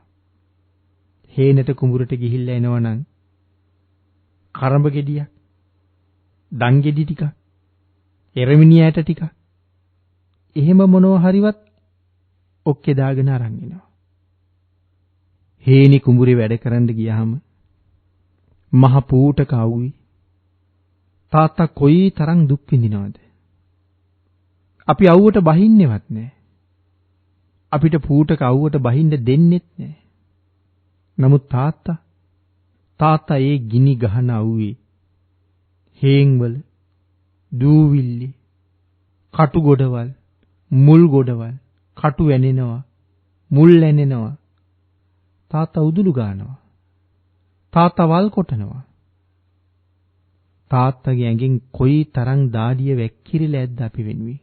හේනට කුඹුරට ගිහිල්ලා එනවනම් කරඹ ගෙඩියක්, දන් ගෙඩි ටිකක්, එරමිණි ඇට ටිකක්, එහෙම මොනවා හරිවත් ඔක්කේ දාගෙන අරන් එනවා. හේනි කුඹුරේ වැඩ කරන්න ගියාම මහ පූටක අවුයි. තාත්තා කොයි තරම් දුක් විඳිනවද? අපි අවුවට බහින්නේවත් නැහැ. අපිට පූටක අවුවට බහින්න දෙන්නෙත් නැහැ. නමුත් තාත්තා ඒ ගිනි ගහන අවුවේ හේන්වල දූවිල්ලි කටු ගොඩවල් මුල් ගොඩවල් කටු වැනෙනවා මුල් ඇනෙනවා. තාත්තා උදුළු ගන්නවා. තාත්තා වල් කොටනවා. තාත්තගේ ඇඟෙන් කොයි තරම් දාඩිය වැක්කිරිලා ඇද්ද අපි වෙනුවේ.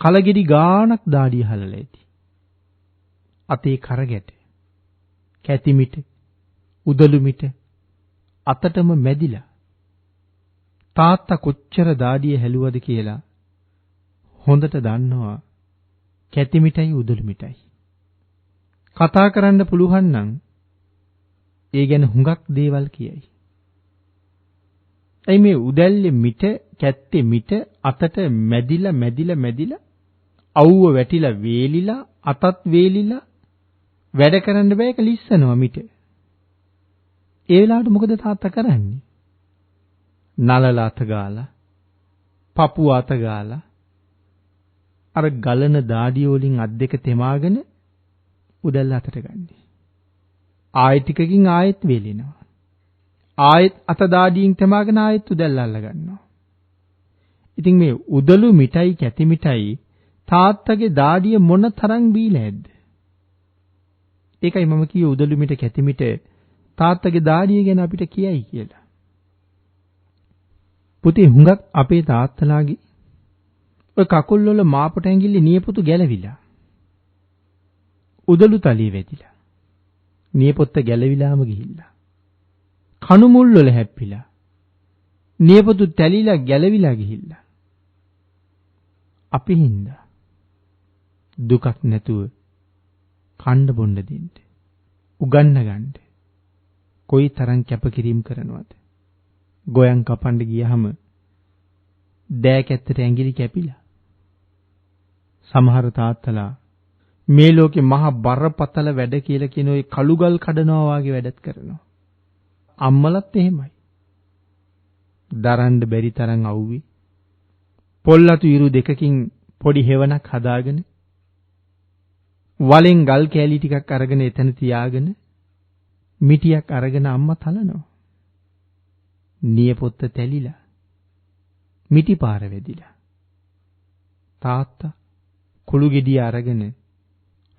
කලගෙඩි ගාණක් දාඩිය හලලා ඇති. අතේ කරගැට, කැතිමිට, උදළු මිට අතටම මැදිලා. තාත්තා කොච්චර දාඩිය හැලුවද කියලා හොඳට දන්නවා. කැතිමිටයි උදළු මිටයි. කතා කරන්න පුළුවන් නම් ඒ ගැන හුඟක් දේවල් කියයි. එයි මේ උදැල්ලේ මිට, කැත්තේ මිට අතට මැදිලා අවුව වැටිලා වේලිලා අතත් වේලිලා වැඩ කරන්න බෑ ඒක ලිස්සනවා මිට. ඒ වෙලාවට මොකද තාත්තා කරන්නේ? නලල අත ගාලා, පපුව අත ගාලා අර ගලන දාඩිය වලින් අත් දෙක තෙමාගෙන උදැල්ල අතට ගන්නේ. ආයෙ ටිකකින් ආයෙත් වේලිනවා. ආයෙත් අත දාඩියෙන් තෙමාගෙන ආයෙත් උදැල්ල අල්ල ගන්නවා. ඉතින් මේ උදළු මිටයි කැති මිටයි තාත්තගේ දාඩිය මොන තරම් බීලා ඇද්ද? ඒකයි මම කියේ උදළු මිට කැති මිට තාත්තගේ දාඩිය ගැන අපිට කියයි කියලා. පුතේ හුඟක් අපේ තාත්තලාගේ ඔය කකුල් වල මාපට ඇඟිලි නියපොතු ගැලවිලා. උදළු තලිය වැදිලා. නියපොත්ත ගැලවිලාම ගිහිල්ලා. කණු මුල් වල හැප්පිලා. නියපොතු තැලිලා ගැලවිලා ගිහිල්ලා. අපි හින්දා දුකක් නැතුව කන්න බොන්න දෙන්න. උගන්න ගන්න. කොයි තරම් කැපකිරීම කරනවද? ගොයන් කපන්න ගියහම දෑක ඇත්තට ඇඟිලි කැපිලා. සමහර තාත්තලා මේ ලෝකේ මහා බරපතල වැඩ කියලා කියන ওই කළුගල් කඩනවා වගේ වැඩත් කරනවා. අම්මලත් එහෙමයි. දරන්න බැරි තරම් අවුවේ. පොල්ලතු ඉරු දෙකකින් පොඩි හෙවණක් හදාගෙන වලෙන් ගල් කෑලි ටිකක් අරගෙන එතන තියාගෙන මිටියක් අරගෙන අම්මා තලනවා. නියපොත්ත තැලිලා. මිටි පාර වැදිලා. තාත්තා කුළු ගෙඩිය අරගෙන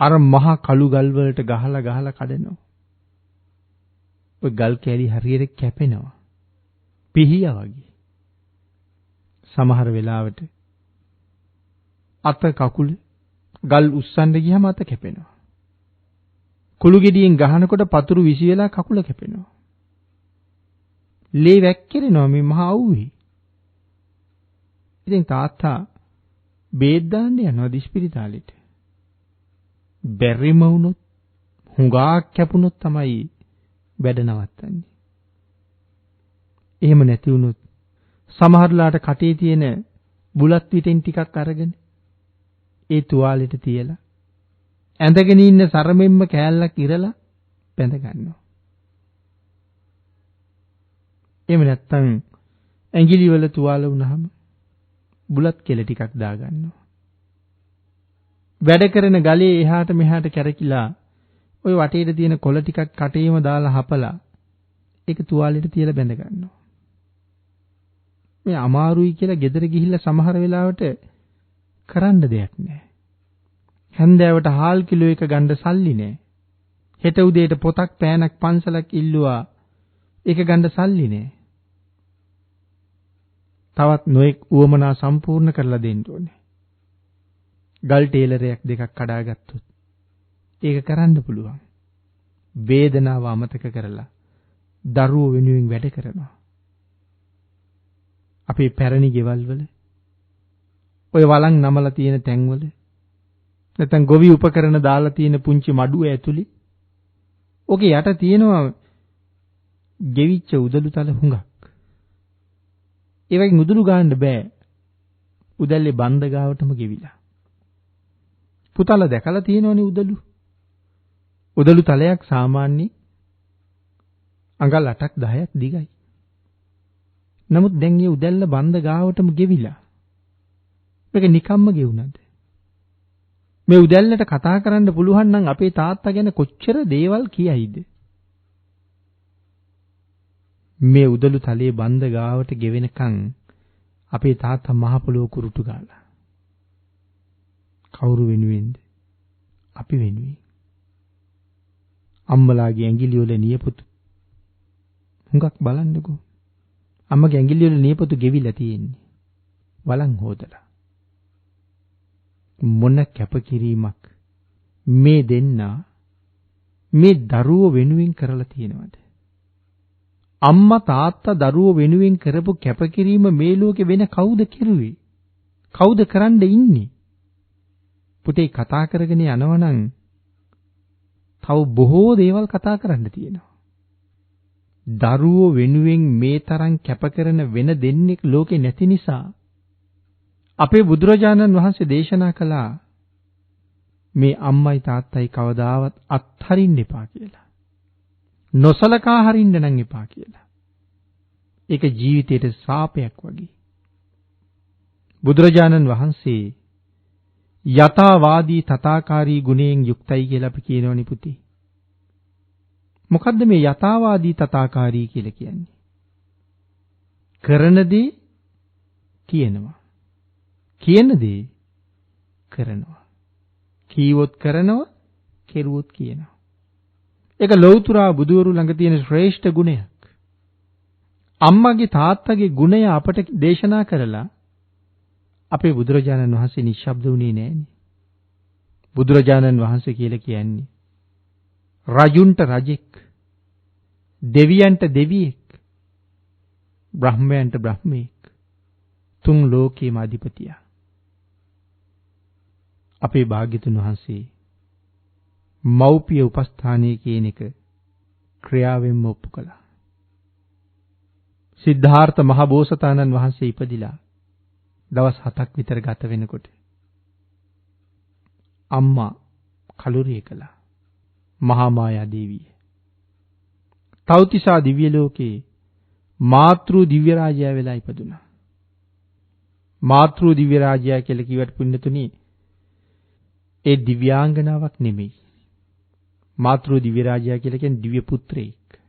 අර මහා කළු ගල් වලට ගහලා කඩනවා. ඔය ගල් කෑලි හරියට කැපෙනවා. පිහියා වගේ. සමහර වෙලාවට අත කකුල ගල් උස්සන්න ගියම අත කැපෙනවා. කුළු ගෙඩියෙන් ගහනකොට පතුරු විසි වෙලා කකුල කැපෙනවා. ලේ වැක්කිරෙනවා මේ මහා අවුවේ. ඉතින් තාත්තා බේත් දාන්න යනවා දිස්පිරිතාලෙට. බැරිම වුණොත් හුඟා කැපුණොත් තමයි වැඩ නවත්තන්නේ. එහෙම නැති වුණොත් සමහරලාට කටේ තියෙන බුලත් පිටෙන් ටිකක් අරගෙන ඒ තුවාලෙට තියලා ඇඳගෙන ඉන්න සරමෙම්ම කෑල්ලක් ඉරලා බැඳ ගන්නවා. එහෙම නැත්තම් ඇඟිලි වල තුවාල වුණාම බුලත් කෙල ටිකක් දා ගන්නවා. වැඩ කරන ගලේ එහාට මෙහාට කැරකිලා ওই වටේට තියෙන කොළ ටිකක් කටේම දාලා හපලා ඒක තුවාලෙට තියලා බැඳ ගන්නවා. මේ අමාරුයි කියලා ගෙදර ගිහිල්ලා සමහර වෙලාවට කරන්න දෙයක් නැහැ. හැන්දෑවට හාල් කිලෝ එක ගන්න සල්ලි නැහැ. හෙට උදේට පොතක් පෑනක් පන්සලක් ඉල්ලුවා ඒක ගන්න සල්ලි නැහැ. තවත් නොඑක් උවමනා සම්පූර්ණ කරලා දෙන්න ඕනේ. ගල් ටේලරයක් දෙකක් කඩාගත්තොත් ඒක කරන්න පුළුවන්. වේදනාව අමතක කරලා දරුවෝ වෙනුවෙන් වැඩ කරනවා. අපේ පැරණි ගෙවල් වල ඔය වලං නමලා තියෙන තැන්වල නැත්නම් ගොවි උපකරණ දාලා තියෙන පුංචි මඩුව ඇතුලේ ඔකේ යට තියෙනවා ගෙවිච්ච උදළු තල හුඟක්. ඒ වගේ උදළු ගන්න බෑ. උදැල්ලේ බන්ද ගාවටම ගෙවිලා. පුතල දැකලා තියෙනවනේ උදළු. උදළු තලයක් සාමාන්‍ය අඟල් 8ක් 10ක් දිගයි. නමුත් දැන් මේ උදැල්ල බන්ද ගාවටම ගෙවිලා. මේක නිකම්ම ගෙවුනද? මේ උදැල්ලට කතා කරන්න පුළුවන් නම් අපේ තාත්තා ගැන කොච්චර දේවල් කියයිද? මේ උදළු තලයේ බන්ද ගාවට ගෙවෙනකන් අපේ තාත්තා මහ පොළොව කුරුටු ගාලා. කවුරු වෙනුවෙන්ද? අපි වෙනුවෙන්. අම්මලාගේ ඇඟිලි වල නියපොතු හුඟක් බලන්නකෝ. අම්මගේ ඇඟිලි වල නියපොතු ගෙවිලා තියෙන්නේ. වලං හොදලා. මොන කැපකිරීමක් මේ දෙන්නා මේ දරුවෝ වෙනුවෙන් කරලා තියෙනවද? අම්මා තාත්තා දරුවෝ වෙනුවෙන් කරපු කැපකිරීම මේ ලෝකේ වෙන කවුද කෙරුවේ? කවුද කරන්න ඉන්නේ? පුතේ කතා කරගෙන යනවනම් තව බොහෝ දේවල් කතා කරන්න තියෙනවා. දරුවෝ වෙනුවෙන් මේ තරම් කැප කරන වෙන දෙන්නෙක් ලෝකේ නැති නිසා අපේ බුදුරජාණන් වහන්සේ දේශනා කළා මේ අම්මයි තාත්තයි කවදාවත් අත්හරින්න එපා කියලා. නොසලකා හරින්න නම් එපා කියලා. ඒක ජීවිතේට ශාපයක් වගේ. බුදුරජාණන් වහන්සේ යථාවාදී තථාකාරී ගුණයෙන් යුක්තයි කියලා අපි කියනවනේ පුතේ. මොකද්ද මේ යථාවාදී තථාකාරී කියලා කියන්නේ? කරන දේ කියනවා. කියන දේ කරනවා. කීවොත් කරනවා, කෙරුවොත් කියනවා. ඒක ලෞතුරා බුදුවරු ළඟ තියෙන ශ්‍රේෂ්ඨ ගුණයක්. අම්මගේ තාත්තගේ ගුණය අපට දේශනා කරලා අපේ බුදුරජාණන් වහන්සේ නිශ්ශබ්ද වුණේ නෑනේ. බුදුරජාණන් වහන්සේ කියලා කියන්නේ රජුන්ට රජෙක්, දෙවියන්ට දෙවියෙක්, බ්‍රහ්මයන්ට බ්‍රහ්මෙක්, තුන් ලෝකේම අධිපතියා. අපේ භාග්‍යතුන් වහන්සේ මෞපිය උපස්ථානයේ කියන එක ක්‍රියාවෙන්ම ඔප්පු කළා. සිද්ධාර්ථ මහ බෝසතාණන් වහන්සේ ඉපදිලා දවස් 7ක් විතර ගත වෙනකොට අම්මා කලුරිය කළා. මහා මායා දේවිය. තව්තිසා දිව්‍ය ලෝකේ මාතෘ දිව්‍ය රාජයා වෙලා ඉපදුනා. මාතෘ දිව්‍ය රාජයා කියලා කිව්වට පුණ්‍යතුනි ඒ දිව්‍යාංගනාවක් නෙමෙයි. මාතෘ දිව්‍ය රාජයා කියලා කියන්නේ දිව්‍ය පුත්‍රයෙක්.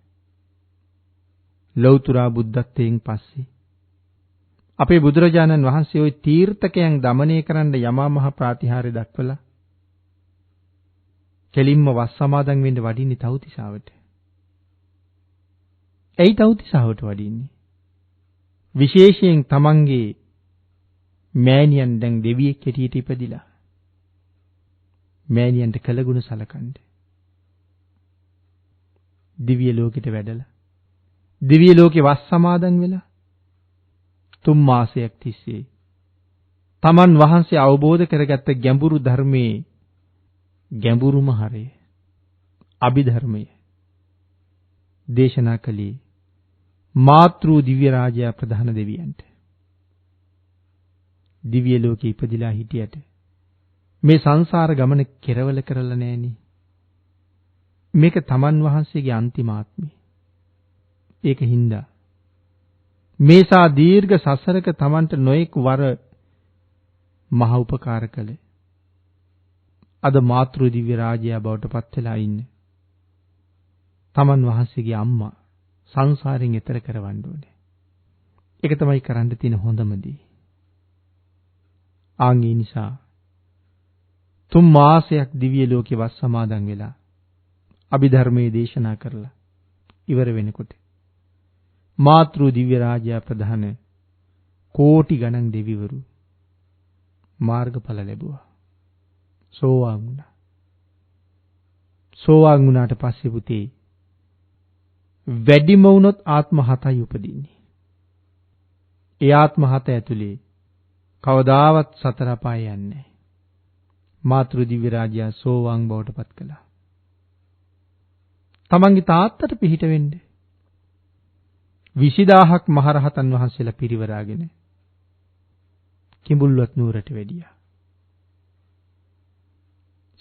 ලෞතර බුද්ධත්වයෙන් පස්සේ අපේ බුදුරජාණන් වහන්සේ ওই තීර්ථකයන් দমনය කරන්න යමා මහ ප්‍රාතිහාර්ය දක්වලා කෙලින්ම වස් සමාදන් වෙන්න වඩින්නේ තව්තිසාවට. ඇයි තව්තිසාවට වඩින්නේ? විශේෂයෙන් තමන්ගේ මෑණියන් දැන් දෙවියෙක් හැටියට ඉපදිලා මෑණියන්ට කළගුණ සලකන්න. දිව්‍ය ලෝකෙට වැඩලා දිව්‍ය ලෝකේ වස් සමාදන් වෙලා 3 මාසයක් තිස්සේ තමන් වහන්සේ අවබෝධ කරගත්ත ගැඹුරු ධර්මයේ ගැඹුරුම හරය අභිධර්මය දේශනා කළේ මාතෘ දිව්‍ය රාජයා ප්‍රධාන දෙවියන්ට. දිව්‍ය ලෝකේ ඉපදිලා හිටියට මේ සංසාර ගමන කෙරවල කරලා නැහෙනි. මේක තමන් වහන්සේගේ අන්තිම ආත්මය. ඒක හින්දා මේසා දීර්ඝ සසරක තමන්ට නොඑක් වර මහ උපකාර කළේ අද මාතෘ දිව්‍ය රාජයා බවට පත් වෙලා ඉන්නේ. තමන් වහන්සේගේ අම්මා සංසාරයෙන් එතර කරවන්න ඕනේ. ඒක තමයි කරන්න තියෙන හොඳම දේ. ආන්ගේ නිසා 3 මාසයක් දිව්‍ය ලෝකේ වස් සමාදන් වෙලා අභිධර්මයේ දේශනා කරලා ඉවර වෙනකොට මාතෘ දිව්‍ය රාජයා ප්‍රධාන කෝටි ගණන් දෙවිවරු මාර්ගඵල ලැබුවා. සෝවාන් වුණා. සෝවාන් වුණාට පස්සේ පුතේ වැඩිම වුණොත් ආත්ම 7යි උපදින්නේ. ඒ ආත්ම 7 ඇතුලේ කවදාවත් සතර අපාය යන්නේ නැහැ. මාතෘ දිව්‍ය රාජයා සෝවාන් බවට පත් කළා. තමන්ගේ තාත්තට පිහිට වෙන්න 20000ක් මහරහතන් වහන්සේලා පිරිවරාගෙන කිඹුල්වත් නුවරට වැඩියා.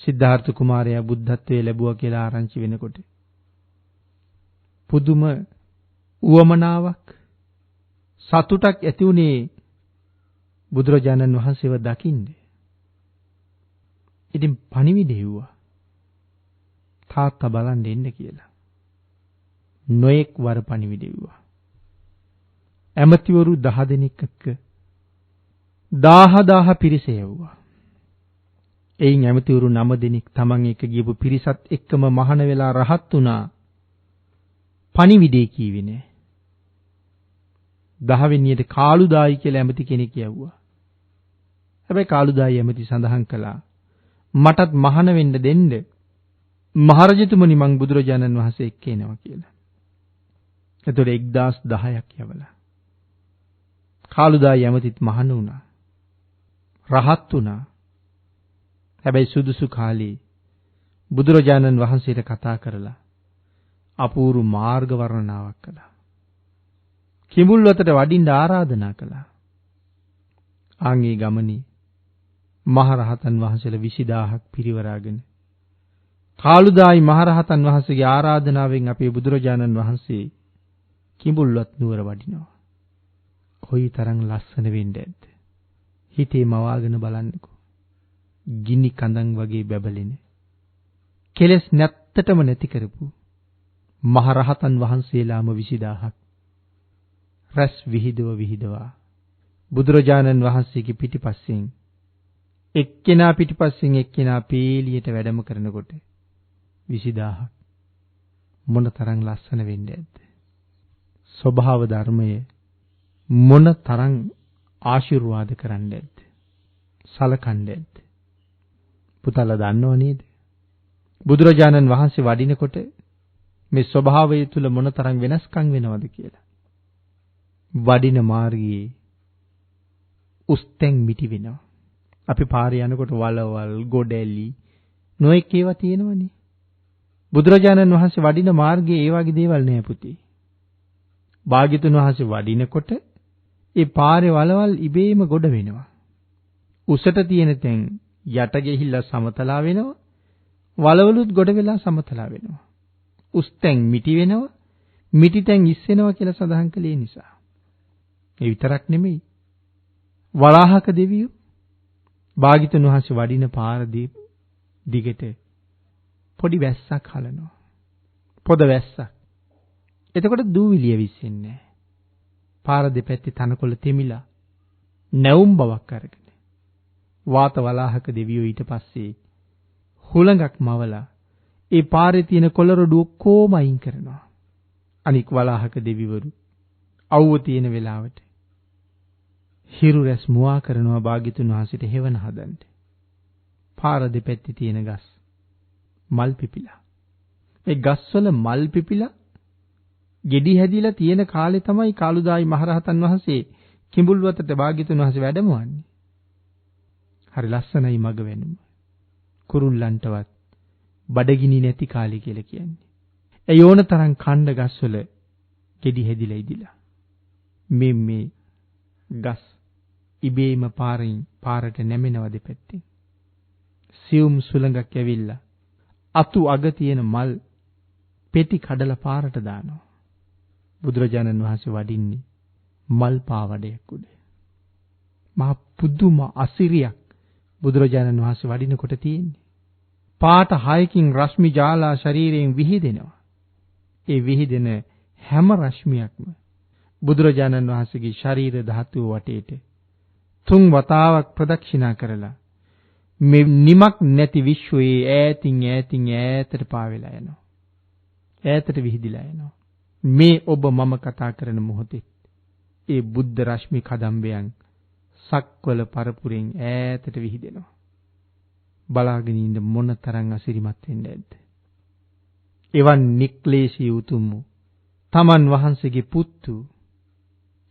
සිද්ධාර්ථ කුමාරයා බුද්ධත්වයේ ලැබුවා කියලා ආරංචි වෙනකොට පුදුම උවමනාවක් සතුටක් ඇති වුණේ බුදුරජාණන් වහන්සේව දකින්න. ඉතින් පණිවිඩ එව්වා. තාත්තා බලන්න එන්න කියලා. නොඑක් වර පණිවිඩ එව්වා. ඇමතිවරු 10 දෙනෙක් එක්ක 10000 පිරිස යවුවා. එයින් ඇමතිවරු 9 දෙනෙක් තමන් එක්ක ගියපු පිරිසත් එක්කම මහාන වෙලා රහත් වුණා. පණිවිඩේ කීවේ නෑ. 10 වෙනියට කාළුදායි කියලා ඇමති කෙනෙක් යවුවා. හැබැයි කාළුදායි ඇමති සඳහන් කළා මටත් මහාන වෙන්න දෙන්න. මහරජතුමනි මං බුදුරජාණන් වහන්සේ එක්ක එනවා කියලා. එතකොට 1010ක් යවලා. කාළුදායි ඇමතිත් මහාන වුණා. රහත් වුණා. හැබැයි සුදුසු කාලේ බුදුරජාණන් වහන්සේට කතා කරලා අපූර්ව මාර්ග වර්ණනාවක් කළා. කිඹුල්වතට වඩින්න ආරාධනා කළා. ආන්ගේ ගමනේ මහරහතන් වහන්සේලා 20000ක් පිරිවරාගෙන කාළුදායි මහරහතන් වහන්සේගේ ආරාධනාවෙන් අපේ බුදුරජාණන් වහන්සේ කිඹුල්වත් නුවර වඩිනවා. කොයිතරම් ලස්සන වෙන්නේ ඇද්ද? හිතේ මවාගෙන බලන්නකෝ. ගිනි කඳන් වගේ බැබලෙන කෙලස් නැත්තටම නැති කරපු මහරහතන් වහන්සේලාම 20000ක් රැස් විහිදවා බුදුරජාණන් වහන්සේගේ පිටිපස්සෙන් එක්කෙනා පිටිපස්සෙන් එක්කෙනා පීලියට වැඩම කරනකොට 20000ක් මොනතරම් ලස්සන වෙන්නේ ඇද්ද? ස්වභාව ධර්මය මොනතරම් ආශිර්වාද කරන්නේ ඇද්ද? සලකන්නේ ඇද්ද? පුතලා දන්නව නේද? බුදුරජාණන් වහන්සේ වඩිනකොට මේ ස්වභාවය තුල මොනතරම් වෙනස්කම් වෙනවද කියලා. වඩින මාර්ගයේ උස්තෙන් මිටි වෙනවා. අපි පාරේ යනකොට වලවල්, ගොඩැලි නොඑක ඒවා තියෙනවනේ. බුදුරජාණන් වහන්සේ වඩින මාර්ගයේ ඒ වගේ දේවල් නෑ පුතේ. භාග්‍යතුන් වහන්සේ වඩිනකොට ඒ පාරේ වලවල් ඉබේම ගොඩ වෙනවා. උසට තියෙන තැන් යට ගෙහිලා සමතලා වෙනවා. වලවලුත් ගොඩ වෙලා සමතලා වෙනවා. උස් තැන් මිටි වෙනවා. මිටි තැන් ඉස් වෙනවා කියලා සඳහන් කළේ නිසා. ඒ විතරක් නෙමෙයි. වලාහක දෙවියෝ භාග්‍යතුන් වහන්සේ වඩින පාර දිගට පොඩි වැස්සක් හලනවා. පොද වැස්සක්. එතකොට දූවිලිය විශ්ෙන්නේ නැහැ. පාර දෙපැත්තේ තනකොළ තෙමිලා නැවුම් බවක් අරගෙන වාත වලාහක දෙවියෝ ඊට පස්සේ හුළඟක් මවලා ඒ පාරේ තියෙන කොළරොඩු ඔක්කොම අයින් කරනවා. අනික් වලාහක දෙවිවරු අවුව තියෙන වෙලාවට හිරු රැස් මුවා කරනවා භාග්‍යතුන් වහන්සේට හේවන හදන්න. පාර දෙපැත්තේ තියෙන ගස් මල් පිපිලා. ඒ ගස්වල මල් පිපිලා ගෙඩි හැදිලා තියෙන කාලේ තමයි කාළුදායි මහරහතන් වහන්සේ කිඹුල්වතට භාග්‍යතුන් වහන්සේ වැඩමවන්නේ. හරි ලස්සනයි මග වෙනුම. කුරුල්ලන්ටවත් බඩගිනි නැති කාලේ කියලා කියන්නේ. ඒ යෝනතරම් කණ්ඩ ගස්වල ගෙඩි හැදිලා ඉදිලා. මේ ගස් ඉබේම පාරට නැමෙනව දෙපැත්තෙන්. සියුම් සුළඟක් ඇවිල්ලා අතු අග තියෙන මල් පෙටි කඩලා පාරට දානවා. බුදුරජාණන් වහන්සේ වඩින්නේ මල් පාවඩයක් උඩ. මහා පුදුම අසිරියක් බුදුරජාණන් වහන්සේ වඩිනකොට තියෙන්නේ. පාට 6කින් රශ්මි ජාලා ශරීරයෙන් විහිදෙනවා. ඒ විහිදෙන හැම රශ්මියක්ම බුදුරජාණන් වහන්සේගේ ශරීර ධාතුව වටේට 3 වතාවක් ප්‍රදක්ෂිනා කරලා මේ නිමක් නැති විශ්වයේ ඈතට පාවෙලා යනවා. ඈතට විහිදිලා යනවා. මේ ඔබ මම කතා කරන මොහොතේ ඒ බුද්ධ රශ්මි කදම්බයන් සක්වල පරපුරෙන් ඈතට විහිදෙනවා. බලාගෙන ඉන්න මොන තරම් අසිරිමත් වෙන්නේ නැද්ද? එවන් නික්ලේශී උතුම් තමන් වහන්සේගේ පුත්තු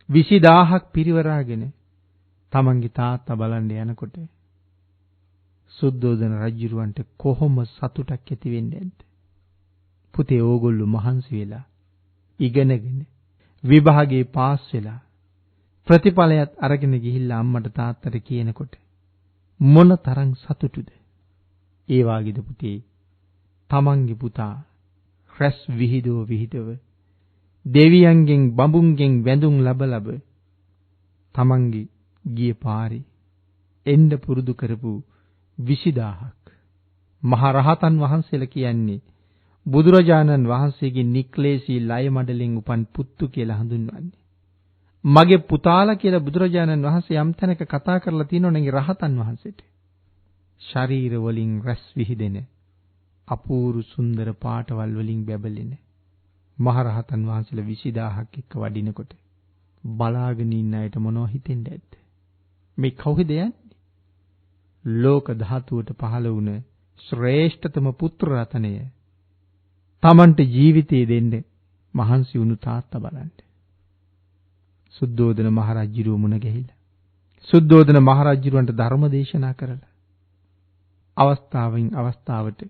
20000ක් පිරිවරාගෙන තමන්ගේ තාත්තා බලන්න යනකොට සුද්ධෝදන රජුරවන්ට කොහොම සතුටක් ඇති වෙන්නේ නැද්ද? පුතේ ඕගොල්ලෝ මහන්සි වෙලා ඉගෙනගෙන විභාගේ පාස් වෙලා ප්‍රතිඵලයක් අරගෙන ගිහිල්ලා අම්මට තාත්තට කියනකොට මොන තරම් සතුටුද? ඒ වාගේද පුතේ තමන්ගේ පුතා රැස් විහිදව දෙවියන්ගෙන් බඹුන්ගෙන් වැඳුම් ලබ තමන්ගේ ගිය පාරේ එන්න පුරුදු කරපු 20000ක් මහා රහතන් වහන්සේලා කියන්නේ බුදුරජාණන් වහන්සේගේ නික්ලේශී ලය මඩලෙන් උපන් පුත්තු කියලා හඳුන්වන්නේ. මගේ පුතාලා කියලා බුදුරජාණන් වහන්සේ යම් තැනක කතා කරලා තියෙනවනේ රහතන් වහන්සේට. ශරීර වලින් රැස් විහිදෙන අපූර්ව සුන්දර පාටවල් වලින් බැබලෙන මහරහතන් වහන්සේලා 20000ක් එක්ක වඩිනකොට බලාගෙන ඉන්න අයට මොනව හිතෙන්නේ නැද්ද? මේ කවුද යන්නේ? ලෝක ධාතුවට පහළ වුණ ශ්‍රේෂ්ඨතම පුත්‍ර රතනය තමන්ට ජීවිතය දෙන්න මහන්සි වුණු තාත්තා බලන්න. සුද්ධෝදන මහරජුරුව මුණ ගැහිලා සුද්ධෝදන මහරජුරුවන්ට ධර්ම දේශනා කරලා අවස්ථාවෙන් අවස්ථාවට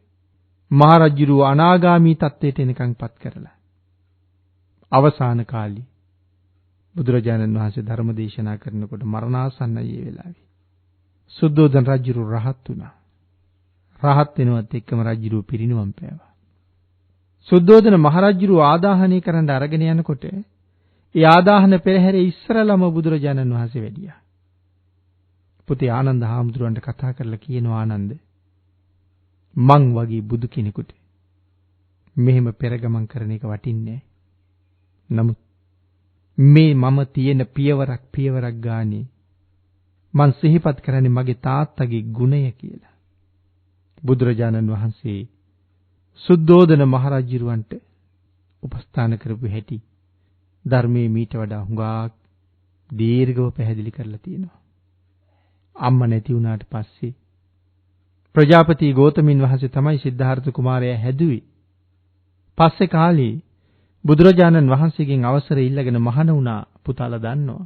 මහරජුරුව අනාගාමී තත්ත්වයට එනකන්පත් කරලා අවසාන කාලේ බුදුරජාණන් වහන්සේ ධර්ම දේශනා කරනකොට මරණාසන්නයි ඒ වෙලාවේ සුද්ධෝදන රජුරුව රහත් වුණා. රහත් වෙනවත් එක්කම රජුරුව පිරිනිවන් පෑවා. සුද්ධෝදන මහරජුරුව ආදාහනය කරන්න අරගෙන යනකොට ඒ ආදාහන පෙරහැරේ ඉස්සරළම බුදුරජාණන් වහන්සේ වැඩියා. පුතේ ආනන්ද හාමුදුරන්ට කතා කරලා කියනවා ආනන්ද මං වගේ බුදු කෙනෙකුට මෙහෙම පෙරගමන් කරන එක වටින්නේ නැහැ. නමුත් මේ මම තියෙන පියවරක් ගානේ මං සිහිපත් කරන්නේ මගේ තාත්තගේ ගුණය කියලා. බුදුරජාණන් වහන්සේ සුද්ධෝදන මහරජුරවන්ට උපස්ථාන කරපු හැටි ධර්මයේ මීට වඩා හුඟක් දීර්ඝව පැහැදිලි කරලා තියෙනවා. අම්මා නැති වුණාට පස්සේ ප්‍රජාපති ගෞතමින් වහන්සේ තමයි සිද්ධාර්ථ කුමාරයා හැදුවේ. පස්සේ කාලේ බුදුරජාණන් වහන්සේගෙන් අවසර ඉල්ලගෙන මහණ වුණා පුතාලා දන්නවා.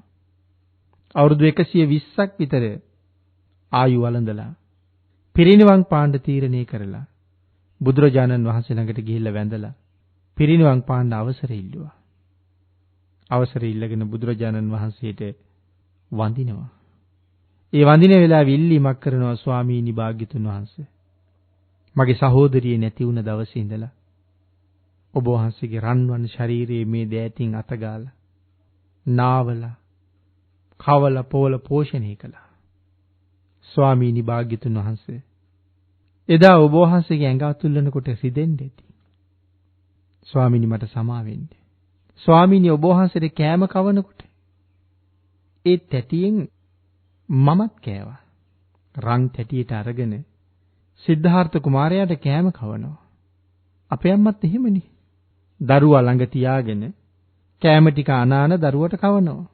අවුරුදු 120ක් විතර ආයු වළඳලා පිරිනිවන් පාන්න තීරණය කරලා බුදුරජාණන් වහන්සේ ළඟට ගිහිල්ලා වැඳලා පිරිනිවන් පාන්න අවසර ඉල්ලුවා. අවසර ඉල්ලගෙන බුදුරජාණන් වහන්සේට වඳිනවා. ඒ වඳින වෙලාවේ ඉල්ලීමක් කරනවා ස්වාමීනි භාග්‍යතුන් වහන්සේ. මගේ සහෝදරිය නැති වුණ දවසේ ඉඳලා ඔබ වහන්සේගේ රන්වන් ශරීරයේ මේ දෑතින් අතගාලා නාවලා කවලා පෝල පෝෂණය කළා. ස්වාමීනි භාග්‍යතුන් වහන්සේ එදා ඔබ වහන්සේගේ ඇඟ අතුල්ලනකොට රිදෙන්න ඇති. ස්වාමීනි මට සමා වෙන්න. ස්වාමීනි ඔබ වහන්සේට කෑම කවනකොට ඒ තැටියෙන් මමත් කෑවා. රන් තැටියට අරගෙන සිද්ධාර්ථ කුමාරයාට කෑම කවනවා. අපේ අම්මත් එහෙමනේ. දරුවා ළඟ තියාගෙන කෑම ටික අනාන දරුවට කවනවා.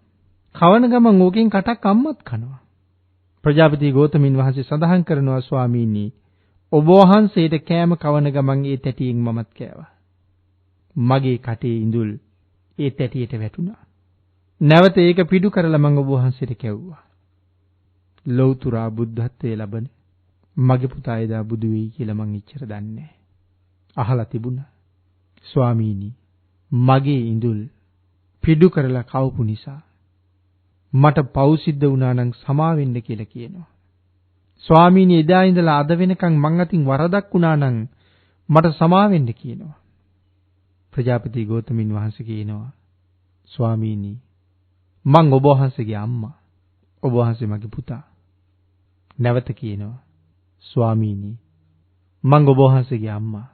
කවන ගමන් ඕකෙන් කටක් අම්මත් කනවා. ප්‍රජාපති ගෞතමින් වහන්සේ සඳහන් කරනවා ස්වාමීනි ඔබ වහන්සේට කෑම කවන ගමන් ඒ තැටියෙන් මමත් කෑවා. මගේ කටේ ඉඳුල් ඒ තැටියට වැටුණා. නැවත ඒක පිටු කරලා මම ඔබ වහන්සේට කැව්වා. ලෞතුරා බුද්ධත්වයේ ලබන මගේ පුතා එදා බුදු වෙයි කියලා මං ඉච්චර දන්නේ නැහැ. අහලා තිබුණා. ස්වාමීනි මගේ ඉඳුල් පිටු කරලා කවපු නිසා මට පව් සිද්ධ වුණා නම් සමා වෙන්න කියලා කියනවා. ස්වාමීනි එදා ඉඳලා අද වෙනකන් මං අතින් වරදක් වුණා නම් මට සමා වෙන්න කියනවා. ප්‍රජාපති ගෞතමින් වහන්සේ කියනවා ස්වාමීනි මං ඔබ වහන්සේගේ අම්මා. ඔබ වහන්සේ මගේ පුතා. නැවත කියනවා ස්වාමීනි මං ඔබ වහන්සේගේ අම්මා.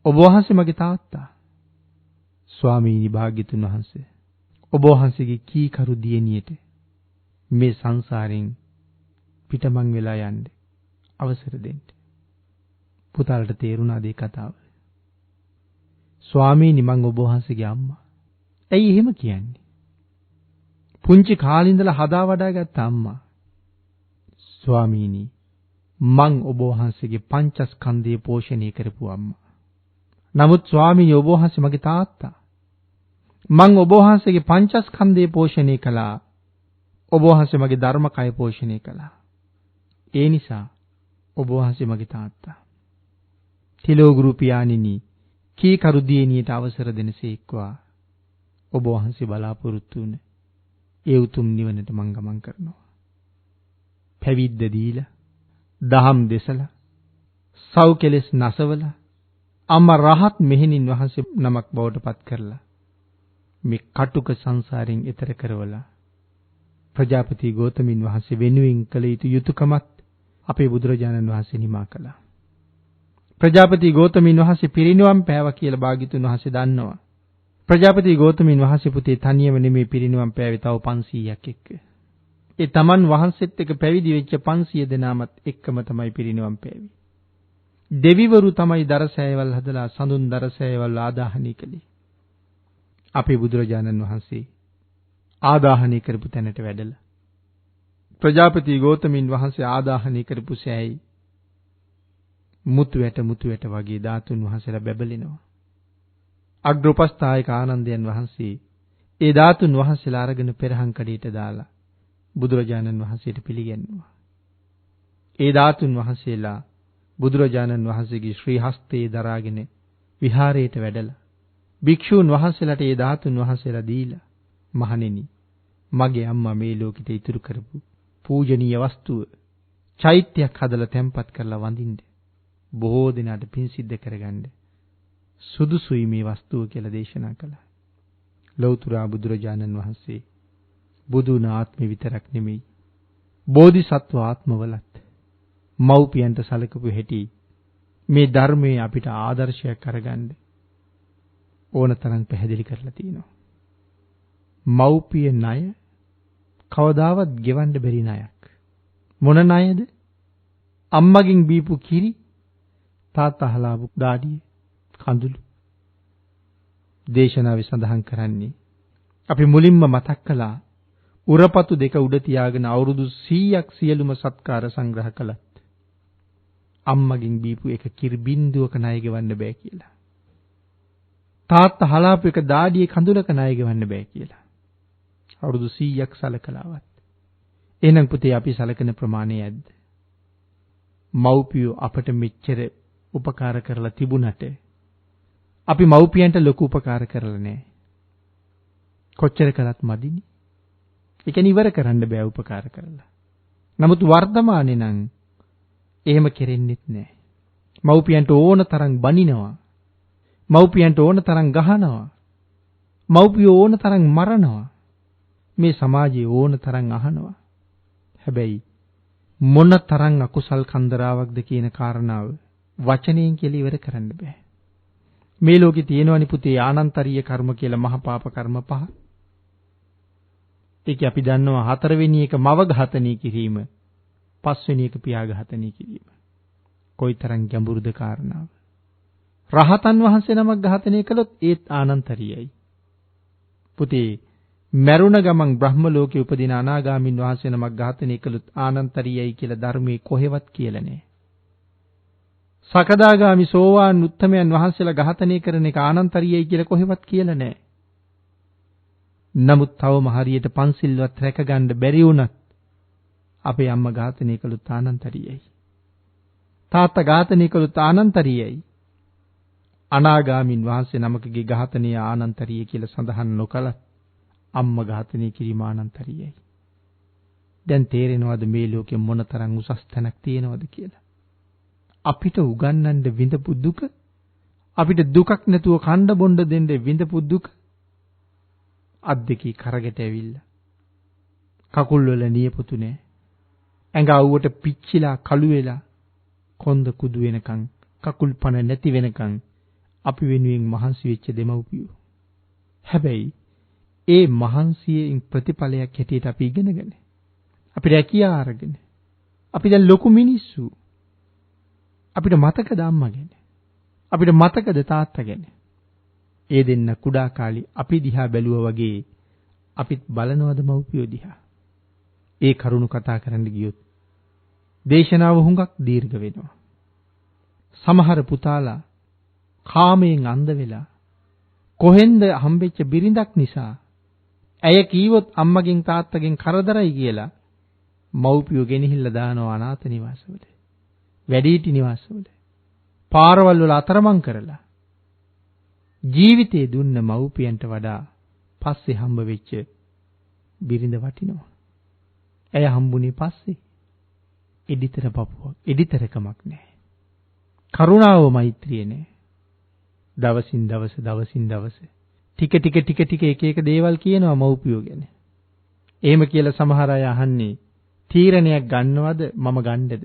ඔබ වහන්සේ මගේ තාත්තා. ස්වාමීනි භාග්‍යතුන් වහන්සේ ඔබ වහන්සේගේ කීකරු දියණියට මේ සංසාරයෙන් පිටමං වෙලා යන්න අවසර දෙන්න. පුතාලට තේරුණාද ඒ කතාව? ස්වාමීනි මං ඔබ වහන්සේගේ අම්මා. ඇයි එහෙම කියන්නේ? පුංචි කාලේ ඉඳලා හදා වඩාගත්ත අම්මා. ස්වාමීනි මං ඔබ වහන්සේගේ පංචස්කන්ධය පෝෂණය කරපු අම්මා. නමුත් ස්වාමීනි ඔබ වහන්සේ මගේ තාත්තා. මං ඔබ වහන්සේගේ පංචස්කන්ධය පෝෂණය කළා. ඔබ වහන්සේ මගේ ධර්මකය පෝෂණය කළා. ඒ නිසා ඔබ වහන්සේ මගේ තාත්තා. තිලෝගුරු පියාණෙනි කීකරු දියණියට අවසර දෙනසේක්වා. ඔබ වහන්සේ බලාපොරොත්තු වුණ ඒ උතුම් නිවනට මං ගමන් කරනවා. පැවිද්ද දීලා, දහම් දෙසලා, සව් කෙලෙස් නසවලා, අම්මා රහත් මෙහෙණින් වහන්සේ නමක් බවට පත් කරලා මේ කටුක සංසාරයෙන් එතර කරවලා ප්‍රජාපති ගෞතමින් වහන්සේ වෙනුවෙන් කළ යුතු යුතුයකමත් අපේ බුදුරජාණන් වහන්සේ නිමා කළා. ප්‍රජාපති ගෞතමින් වහන්සේ පිරිනිවන් පෑවා කියලා භාග්‍යතුන් වහන්සේ දන්නවා. ප්‍රජාපති ගෞතමින් වහන්සේ පුතේ තනියම නෙමෙයි පිරිනිවන් පෑවේ තව 500ක් එක්ක. ඒ තමන් වහන්සේත් එක්ක පැවිදි වෙච්ච 500 දෙනාමත් එක්කම තමයි පිරිනිවන් පෑවේ. දෙවිවරු තමයි දරසෑයවල් හදලා සඳුන් දරසෑයවල් ආදාහනය කළේ. අපේ බුදුරජාණන් වහන්සේ ආදාහනය කරපු තැනට වැඩලා ප්‍රජාපති ගෞතමින් වහන්සේ ආදාහනය කරපු සෑයි මුතු වැට වගේ ධාතුන් වහන්සේලා බැබලෙනවා. අග්‍රෝපස්ථායක ආනන්දයන් වහන්සේ ඒ ධාතුන් වහන්සේලා අරගෙන පෙරහන් කඩේට දාලා බුදුරජාණන් වහන්සේට පිළිගැන්වුවා. ඒ ධාතුන් වහන්සේලා බුදුරජාණන් වහන්සේගේ ශ්‍රී හස්තයේ දරාගෙන විහාරයට වැඩලා භික්ෂූන් වහන්සේලාට ඒ ධාතුන් වහන්සේලා දීලා මහණෙනි මගේ අම්මා මේ ලෝකෙට ඉතුරු කරපු පූජනීය වස්තුව චෛත්‍යයක් හදලා තැන්පත් කරලා වඳින්න බොහෝ දිනකට පින් සිද්ධ කරගන්න සුදුසුයි මේ වස්තුව කියලා දේශනා කළා. ලෞතර බුදුරජාණන් වහන්සේ බුදුන ආත්මෙ විතරක් නෙමෙයි බෝධිසත්ව ආත්මවලත් මව්පියන්ට සලකපු හැටි මේ ධර්මයේ අපිට ආදර්ශයක් අරගන්න ඕනතරම් පැහැදිලි කරලා තියෙනවා. මව්පිය ණය කවදාවත් ගෙවන්න බැරි ණයක්. මොන ණයද? අම්මගෙන් බීපු කිරි, තාත්තා හලාපු දාඩිය, කඳුළු. දේශනාවේ සඳහන් කරන්නේ අපි මුලින්ම මතක් කළා උරපතු දෙක උඩ තියාගෙන අවුරුදු 100ක් සියලුම සත්කාර සංග්‍රහ කළත් අම්මගෙන් බීපු එක කිරි බින්දුවක ණය ගෙවන්න බෑ කියලා. තාත්තා හලාපු එක දාඩියේ කඳුලක ණය ගෙවන්න බෑ කියලා. අවුරුදු 100ක් සලකලාවත්. එහෙනම් පුතේ අපි සලකන ප්‍රමාණය ඇද්ද? මව්පියෝ අපට මෙච්චර උපකාර කරලා තිබුණට අපි මව්පියන්ට ලොකු උපකාර කරලා නැහැ. කොච්චර කළත් මදිනේ. ඒ කියන්නේ ඉවර කරන්න බෑ උපකාර කරලා. නමුත් වර්තමානයේ නම් එහෙම කෙරෙන්නෙත් නෑ. මව්පියන්ට ඕන තරම් බනිනවා. මව්පියන්ට ඕන තරම් ගහනවා. මව්පියෝ ඕන තරම් මරනවා. මේ සමාජයේ ඕන තරම් අහනවා. හැබැයි මොන තරම් අකුසල් කන්දරාවක්ද කියන කාරණාව වචනයෙන් කියලා ඉවර කරන්න බෑ. මේ ලෝකේ තියෙනවනි පුතේ ආනන්තරීය කර්ම කියලා මහ පාප කර්ම 5. ඒක අපි දන්නවා 4 වෙනි එක මව ඝාතනය කිරීම, 5 වෙනි එක පියා ඝාතනය කිරීම. කොයිතරම් ගැඹුරුද කාරණාව. රහතන් වහන්සේ නමක් ඝාතනය කළොත් ඒත් ආනන්තරීයයි. පුතේ මරුණ ගමන් බ්‍රහ්ම ලෝකේ උපදින අනාගාමින් වහන්සේ නමක් ඝාතනය කළොත් ආනන්තරීයයි කියලා ධර්මයේ කොහෙවත් කියලා නැහැ. සකදාගාමි සෝවාන් උත්තමයන් වහන්සේලා ඝාතනය කරන එක ආනන්තරීයයි කියලා කොහෙවත් කියලා නැහැ. නමුත් තවම හරියට පන්සිල්වත් රැකගන්න බැරි වුණත් අපේ අම්මා ඝාතනය කළොත් ආනන්තරීයයි. තාත්තා ඝාතනය කළොත් ආනන්තරීයයි. අනාගාමින් වහන්සේ නමකගේ ඝාතනය ආනන්තරීය කියලා සඳහන් නොකලත් අම්මා ඝාතනය කිරීම ආනන්තරීයයි. දැන් තේරෙනවද මේ ලෝකෙ මොනතරම් උසස් තැනක් තියෙනවද කියලා? අපිට උගන්වන්න විඳපු දුක, අපිට දුකක් නැතුව කණ්ඩ බොණ්ඩ දෙන්න විඳපු දුක අද්දකී කරකට ඇවිල්ලා. කකුල් වල නියපොතු නැහැ. ඇඟ අවුවට පිච්චිලා කළු වෙලා කොන්ද කුදු වෙනකන්, කකුල් පණ නැති වෙනකන් අපි වෙනුවෙන් මහන්සි වෙච්ච දෙමව්පියෝ. හැබැයි ඒ මහන්සියෙන් ප්‍රතිඵලයක් හැටියට අපි ඉගෙනගෙන, අපි රැකියා අරගෙන, අපි දැන් ලොකු මිනිස්සු. අපිට මතකද අම්මා ගැන? අපිට මතකද තාත්තා ගැන? ඒ දෙන්න කුඩා කාලේ අපි දිහා බැලුවා වගේ අපිත් බලනවද මව්පියෝ දිහා? ඒ කරුණු කතා කරන්න ගියොත් දේශනාව හුඟක් දීර්ඝ වෙනවා. සමහර පුතාලා කාමයෙන් අන්ධ වෙලා කොහෙන්ද හම්බෙච්ච බිරිඳක් නිසා ඇය කීවොත් අම්මගෙන් තාත්තගෙන් කරදරයි කියලා මව්පියෝ ගෙනහිල්ලා දානවා අනාථ නිවාසවල, වැඩිහිටි නිවාසවල, පාරවල් වල අතරමං කරලා. ජීවිතේ දුන්න මව්පියන්ට වඩා පස්සේ හම්බ වෙච්ච බිරිඳ වටිනවා. ඇය හම්බුනේ පස්සේ. එඩිතර පපුවක්, එඩිතරකමක් නැහැ. කරුණාව මෛත්‍රිය නැහැ. දවසින් දවස ටික එක දේවල් කියනවා මව්පියෝ ගැන. එහෙම කියලා සමහර අය අහන්නේ තීරණයක් ගන්නවද මම ගන්නද?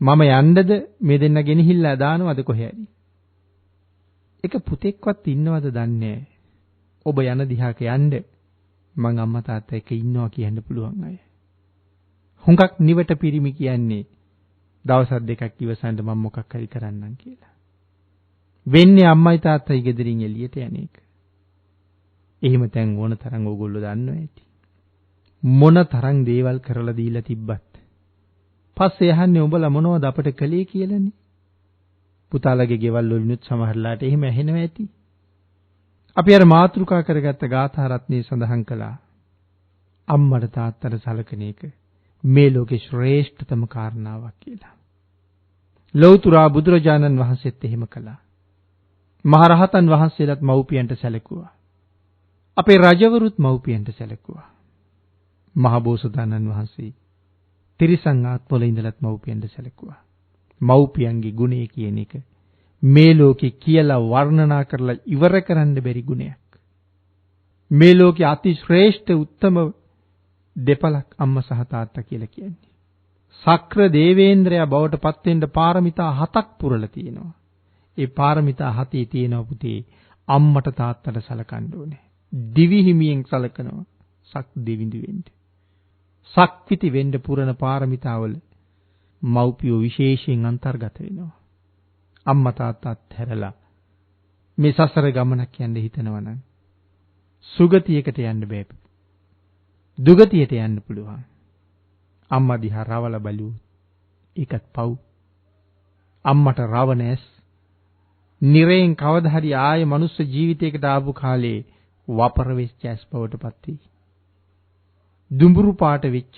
මම යන්නද මේ දෙන්න ගෙනහිල්ලා දානවද කොහේ හරි? එක පුතෙක්වත් ඉන්නවද දන්නේ නැහැ. ඔබ යන දිහාක යන්න මං අම්මා තාත්තා එක්ක ඉන්නවා කියන්න පුළුවන් අය. හුඟක් නිවට පිරිමි කියන්නේ දවස් දෙකක් ඉවසන්න මම මොකක් හරි කරන්නම් කියලා. වෙන්නේ අම්මයි තාත්තයි ගෙදරින් එළියට යන එක. එහෙම තැන් ඕන තරම් ඕගොල්ලෝ දන්නවා ඇති. මොන තරම් දේවල් කරලා දීලා තිබ්බත් පස්සේ අහන්නේ උඹලා මොනවද අපට කළේ කියලානේ. පුතාලගේ ගෙවල් වලිනුත් සමහරලාට එහෙම ඇහෙනවා ඇති. අපි අර මාතෘකා කරගත්ත ගාථා රත්නයේ සඳහන් කළා අම්මට තාත්තට සලකන එක මේ ලෝකේ ශ්‍රේෂ්ඨතම කාරණාවක් කියලා. ලෞතර බුදුරජාණන් වහන්සේත් එහෙම කළා. මහරහතන් වහන්සේලාත් මව්පියන්ට සැලකුවා. අපේ රජවරුත් මව්පියන්ට සැලකුවා. මහබෝසතාණන් වහන්සේ තිරිසන් ආත්මවල ඉඳලත් මව්පියන්ට සැලකුවා. මව්පියන්ගේ ගුණය කියන එක මේ ලෝකේ කියලා වර්ණනා කරලා ඉවර කරන්න බැරි ගුණයක්. මේ ලෝකේ අති ශ්‍රේෂ්ඨ උත්තම දෙපළක් අම්මා සහ තාත්තා කියලා කියන්නේ. සක්‍ර දේවේන්ද්‍රයා බවට පත් වෙන්න පාරමිතා 7ක් පුරලා තියෙනවා. ඒ පාරමිතා 7 තියෙනවා පුතේ අම්මට තාත්තට සලකන්න ඕනේ. දිවි හිමියෙන් සලකනවා. සක් දෙවිඳු වෙන්න. සක්විති වෙන්න පුරන පාරමිතාවල මව්පියෝ විශේෂයෙන් අන්තර්ගත වෙනවා. අම්මා තාත්තාත් හැරලා මේ සසර ගමනක් යන්න හිතනවා නම් සුගතියකට යන්න බෑ. දුගතියට යන්න පුළුවන්. අම්මා දිහා රවල බලුවොත් ඒකත් පව්. අම්මට රවණැස් නිරයෙන් කවදා හරි ආයේ මනුස්ස ජීවිතයකට ආපු කාලේ වපර වෙච්ච ඇස් බවට පත් වෙයි. දුඹුරු පාට වෙච්ච,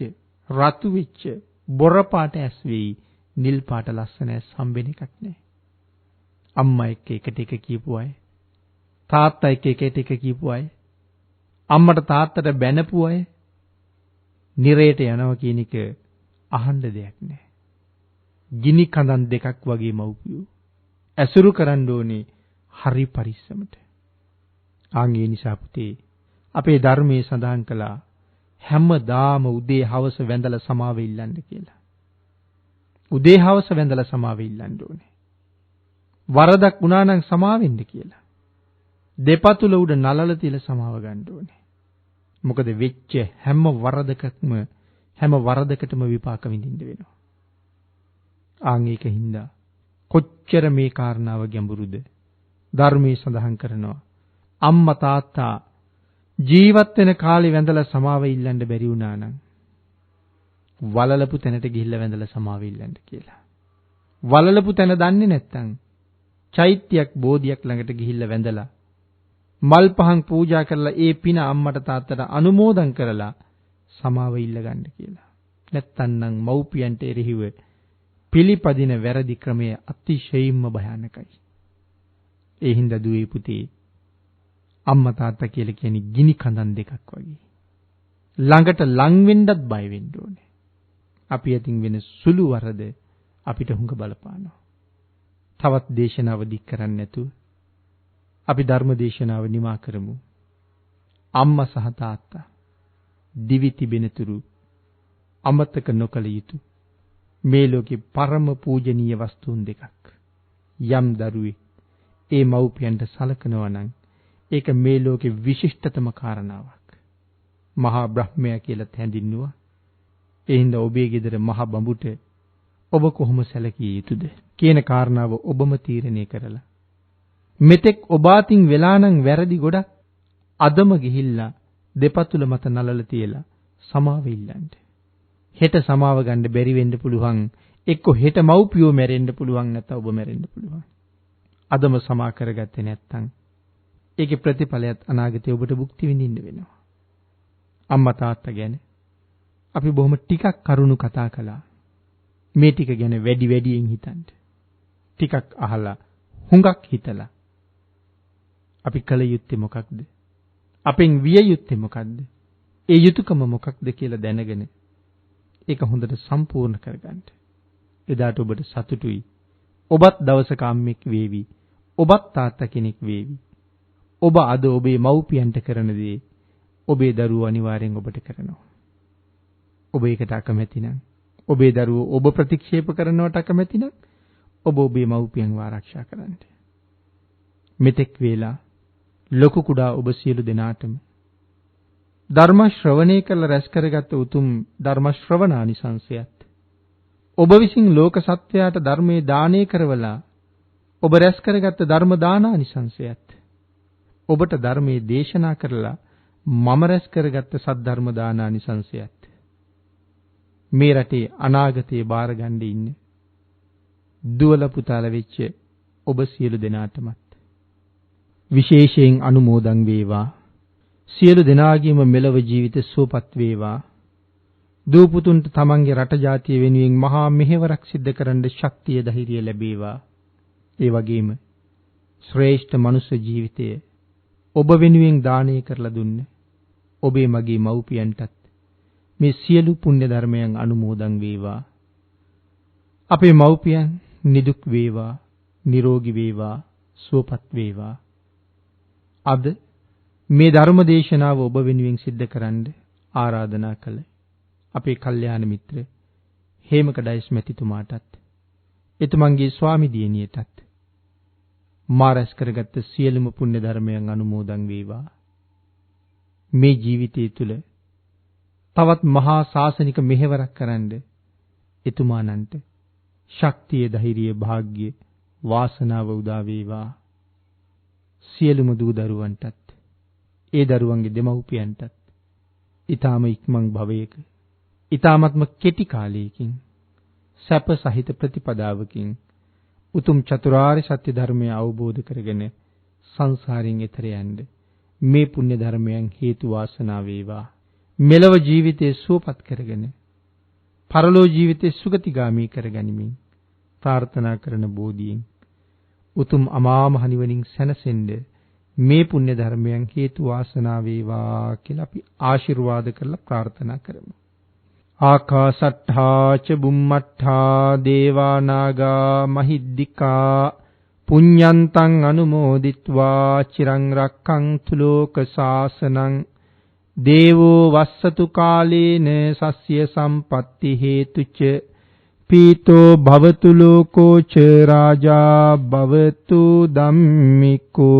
රතු වෙච්ච, බොර පාට ඇස් වෙයි. නිල් පාට ලස්සන ඇස් හම්බෙන එකක් නෑ. අම්මා එක්ක එකට එක කියපු අය, තාත්තා එක්ක එකට එක කියපු අය අම්මට තාත්තට බැනපු අය නිරේට යනවා කියන එක අහන්න දෙයක් නැහැ. ගිනි කඳන් දෙකක් වගේ මව්පියෝ ඇසුරු කරන්න ඕනේ හරි පරිස්සමට. ආන්ගේ නිසා පුතේ අපේ ධර්මයේ සඳහන් කළා හැමදාම උදේ හවස වැඳලා සමාව ඉල්ලන්න කියලා. උදේ හවස වැඳලා සමාව ඉල්ලන්න ඕනේ. වරදක් වුණා නම් සමාවෙන්න කියලා. දෙපතුල උඩ නලල තියලා සමාව ගන්න ඕනේ. මොකද වෙච්ච හැම වරදකටම විපාක විඳින්න වෙනවා. ආන් ඒකින්ද කොච්චර මේ කාරණාව ගැඹුරුද ධර්මයේ සඳහන් කරනවා. අම්මා තාත්තා ජීවත් වෙන කාලේ වැඳලා සමාව ඉල්ලන්න බැරි වුණා නම් වලලපු තැනට ගිහිල්ලා වැඳලා සමාව ඉල්ලන්න කියලා. වලලපු තැන දන්නේ නැත්නම් චෛත්‍යයක් බෝධියක් ළඟට ගිහිල්ලා වැඳලා මල් පහන් පූජා කරලා ඒ පින අම්මට තාත්තට අනුමෝදන් කරලා සමාව ඉල්ල ගන්න කියලා. නැත්තම් මව්පියන්ට එරෙහිව පිළිපදින වැරදි ක්‍රමය අතිශයින්ම භයානකයි. ඒ හින්දා දුවේ පුතේ අම්මා තාත්තා කියලා කියන්නේ ගිනි කඳන් දෙකක් වගේ. ළඟට ලං වෙන්නත් බය වෙන්න ඕනේ. අපි අතින් වෙන සුළු වරද අපිට හුඟ බලපානවා. තවත් දේශනාව දික් කරන්නේ නැතුව අපි ධර්ම දේශනාව නිමා කරමු. අම්මා සහ තාත්තා දිවි තිබෙනතුරු අමතක නොකළ යුතු මේ ලෝකේ පරම පූජනීය වස්තුන් දෙකක්. යම් දරුවෙක් ඒ මව්පියන්ට සලකනවා නම් ඒක මේ ලෝකේ විශිෂ්ටතම කාරණාවක්. මහා බ්‍රහ්මයා කියලා හැඳින්නුවා. ඒ හින්දා ඔබේ ගෙදර මහ බඹුට ඔබ කොහොම සැලකිය යුතුද කියන කාරණාව ඔබම තීරණය කරලා මෙතෙක් ඔබ අතින් වෙලා නම් වැරදි ගොඩක් අදම ගිහිල්ලා දෙපතුල මත නලල තියලා සමාව ඉල්ලන්න. හෙට සමාව ගන්න බැරි වෙන්න පුළුවන්. එක්ක හෙට මව්පියෝ මැරෙන්න පුළුවන් නැත්නම් ඔබ මැරෙන්න පුළුවන්. අදම සමා කරගත්තේ නැත්නම් ඒකේ ප්‍රතිඵලයත් අනාගතේ ඔබට භුක්ති විඳින්න වෙනවා. අම්මා තාත්තා ගැන අපි බොහොම ටිකක් කරුණු කතා කළා. මේ ටික ගැන වැඩියෙන් හිතන්න. ටිකක් අහලා හුඟක් හිතලා අපි කල යුත්තේ මොකක්ද? අපෙන් විය යුත්තේ මොකක්ද? ඒ යුතුයකම මොකක්ද කියලා දැනගෙන ඒක හොඳට සම්පූර්ණ කරගන්න. එදාට ඔබට සතුටුයි. ඔබත් දවසක අම්මෙක් වේවි. ඔබත් තාත්තා කෙනෙක් වේවි. ඔබ අද ඔබේ මව්පියන්ට කරන දේ ඔබේ දරුවෝ අනිවාර්යෙන් ඔබට කරනවා. ඔබ ඒකට අකමැති නම් ඔබේ දරුවෝ ඔබ ප්‍රතික්ෂේප කරනවට අකමැති නම් ඔබ ඔබේ මව්පියන්ව ආරක්ෂා කරන්න. මෙතෙක් වේලා ලොකු කුඩා ඔබ සියලු දෙනාටම ධර්ම ශ්‍රවණය කළ රැස් කරගත් උතුම් ධර්ම ශ්‍රවණානිසංසයත් ඔබ විසින් ලෝක සත්වයාට ධර්මයේ දානය කරවලා ඔබ රැස් කරගත් ධර්ම දානානිසංසයත් ඔබට ධර්මයේ දේශනා කරලා මම රැස් කරගත් සද්ධර්ම දානානිසංසයත් මේ රටේ අනාගතයේ බාර ගන්න ඉන්නේ දුවල පුතාල වෙච්ච ඔබ සියලු දෙනාටමත් විශේෂයෙන් අනුමෝදන් වේවා. සියලු දෙනාගේම මෙලව ජීවිත සුවපත් වේවා. දූ පුතුන්ට තමන්ගේ රට ජාතිය වෙනුවෙන් මහා මෙහෙවරක් සිද්ධ කරන්න ශක්තිය ධෛර්යය ලැබේවා. ඒ වගේම ශ්‍රේෂ්ඨ මනුෂ්‍ය ජීවිතය ඔබ වෙනුවෙන් දානය කරලා දුන්න ඔබේ මගේ මව්පියන්ටත් මේ සියලු පුණ්‍ය ධර්මයන් අනුමෝදන් වේවා. අපේ මව්පියන් නිදුක් වේවා, නිරෝගී වේවා, සුවපත් වේවා. අද මේ ධර්ම දේශනාව ඔබ වෙනුවෙන් සිද්ධ කරන්න ආරාධනා කළ අපේ කල්යාණ මිත්‍ර හේමකඩයිස් මැතිතුමාටත් එතුමන්ගේ ස්වාමි දියණියටත් මා රැස් කරගත්ත සියලුම පුණ්‍ය ධර්මයන් අනුමෝදන් වේවා. මේ ජීවිතය තුළ තවත් මහා ශාසනික මෙහෙවරක් කරන්න එතුමානන්ට ශක්තිය, ධෛර්යය, වාග්ය, වාසනාව උදා වේවා. සියලුම දූ දරුවන්ටත් ඒ දරුවන්ගේ දෙමව්පියන්ටත් ඊ타ම ඉක්මන් භවයක ඊ타මත්ම කෙටි කාලයකින් සැප සහිත ප්‍රතිපදාවකින් උතුම් චතුරාර්ය සත්‍ය ධර්මය අවබෝධ කරගෙන සංසාරයෙන් එතර යන්න මේ පුණ්‍ය ධර්මයන් හේතු වාසනා වේවා. මෙලව ජීවිතේ සුවපත් කරගෙන පරලෝ ජීවිතේ සුගතිගාමී කරගනිමින් ප්‍රාර්ථනා කරන බෝධියෙන් උතුම් අමා මහ නිවනින් සැනසෙන්න මේ පුණ්‍ය ධර්මයන් හේතු වාසනා වේවා කියලා අපි ආශිර්වාද කරලා ප්‍රාර්ථනා කරමු. ආකාසට්ඨා ච බුම්මට්ඨා දේවා නාග මහිද්దికා පුඤ්ඤන්තං අනුමෝදිත්වා චිරං රක්ඛන්තු ලෝක සාසනං දේවෝ වස්සතු කාලේන සස්ය සම්පatti හේතුච පීතෝ භවතු ලෝකෝ ච රාජා භවතු ධම්මිකෝ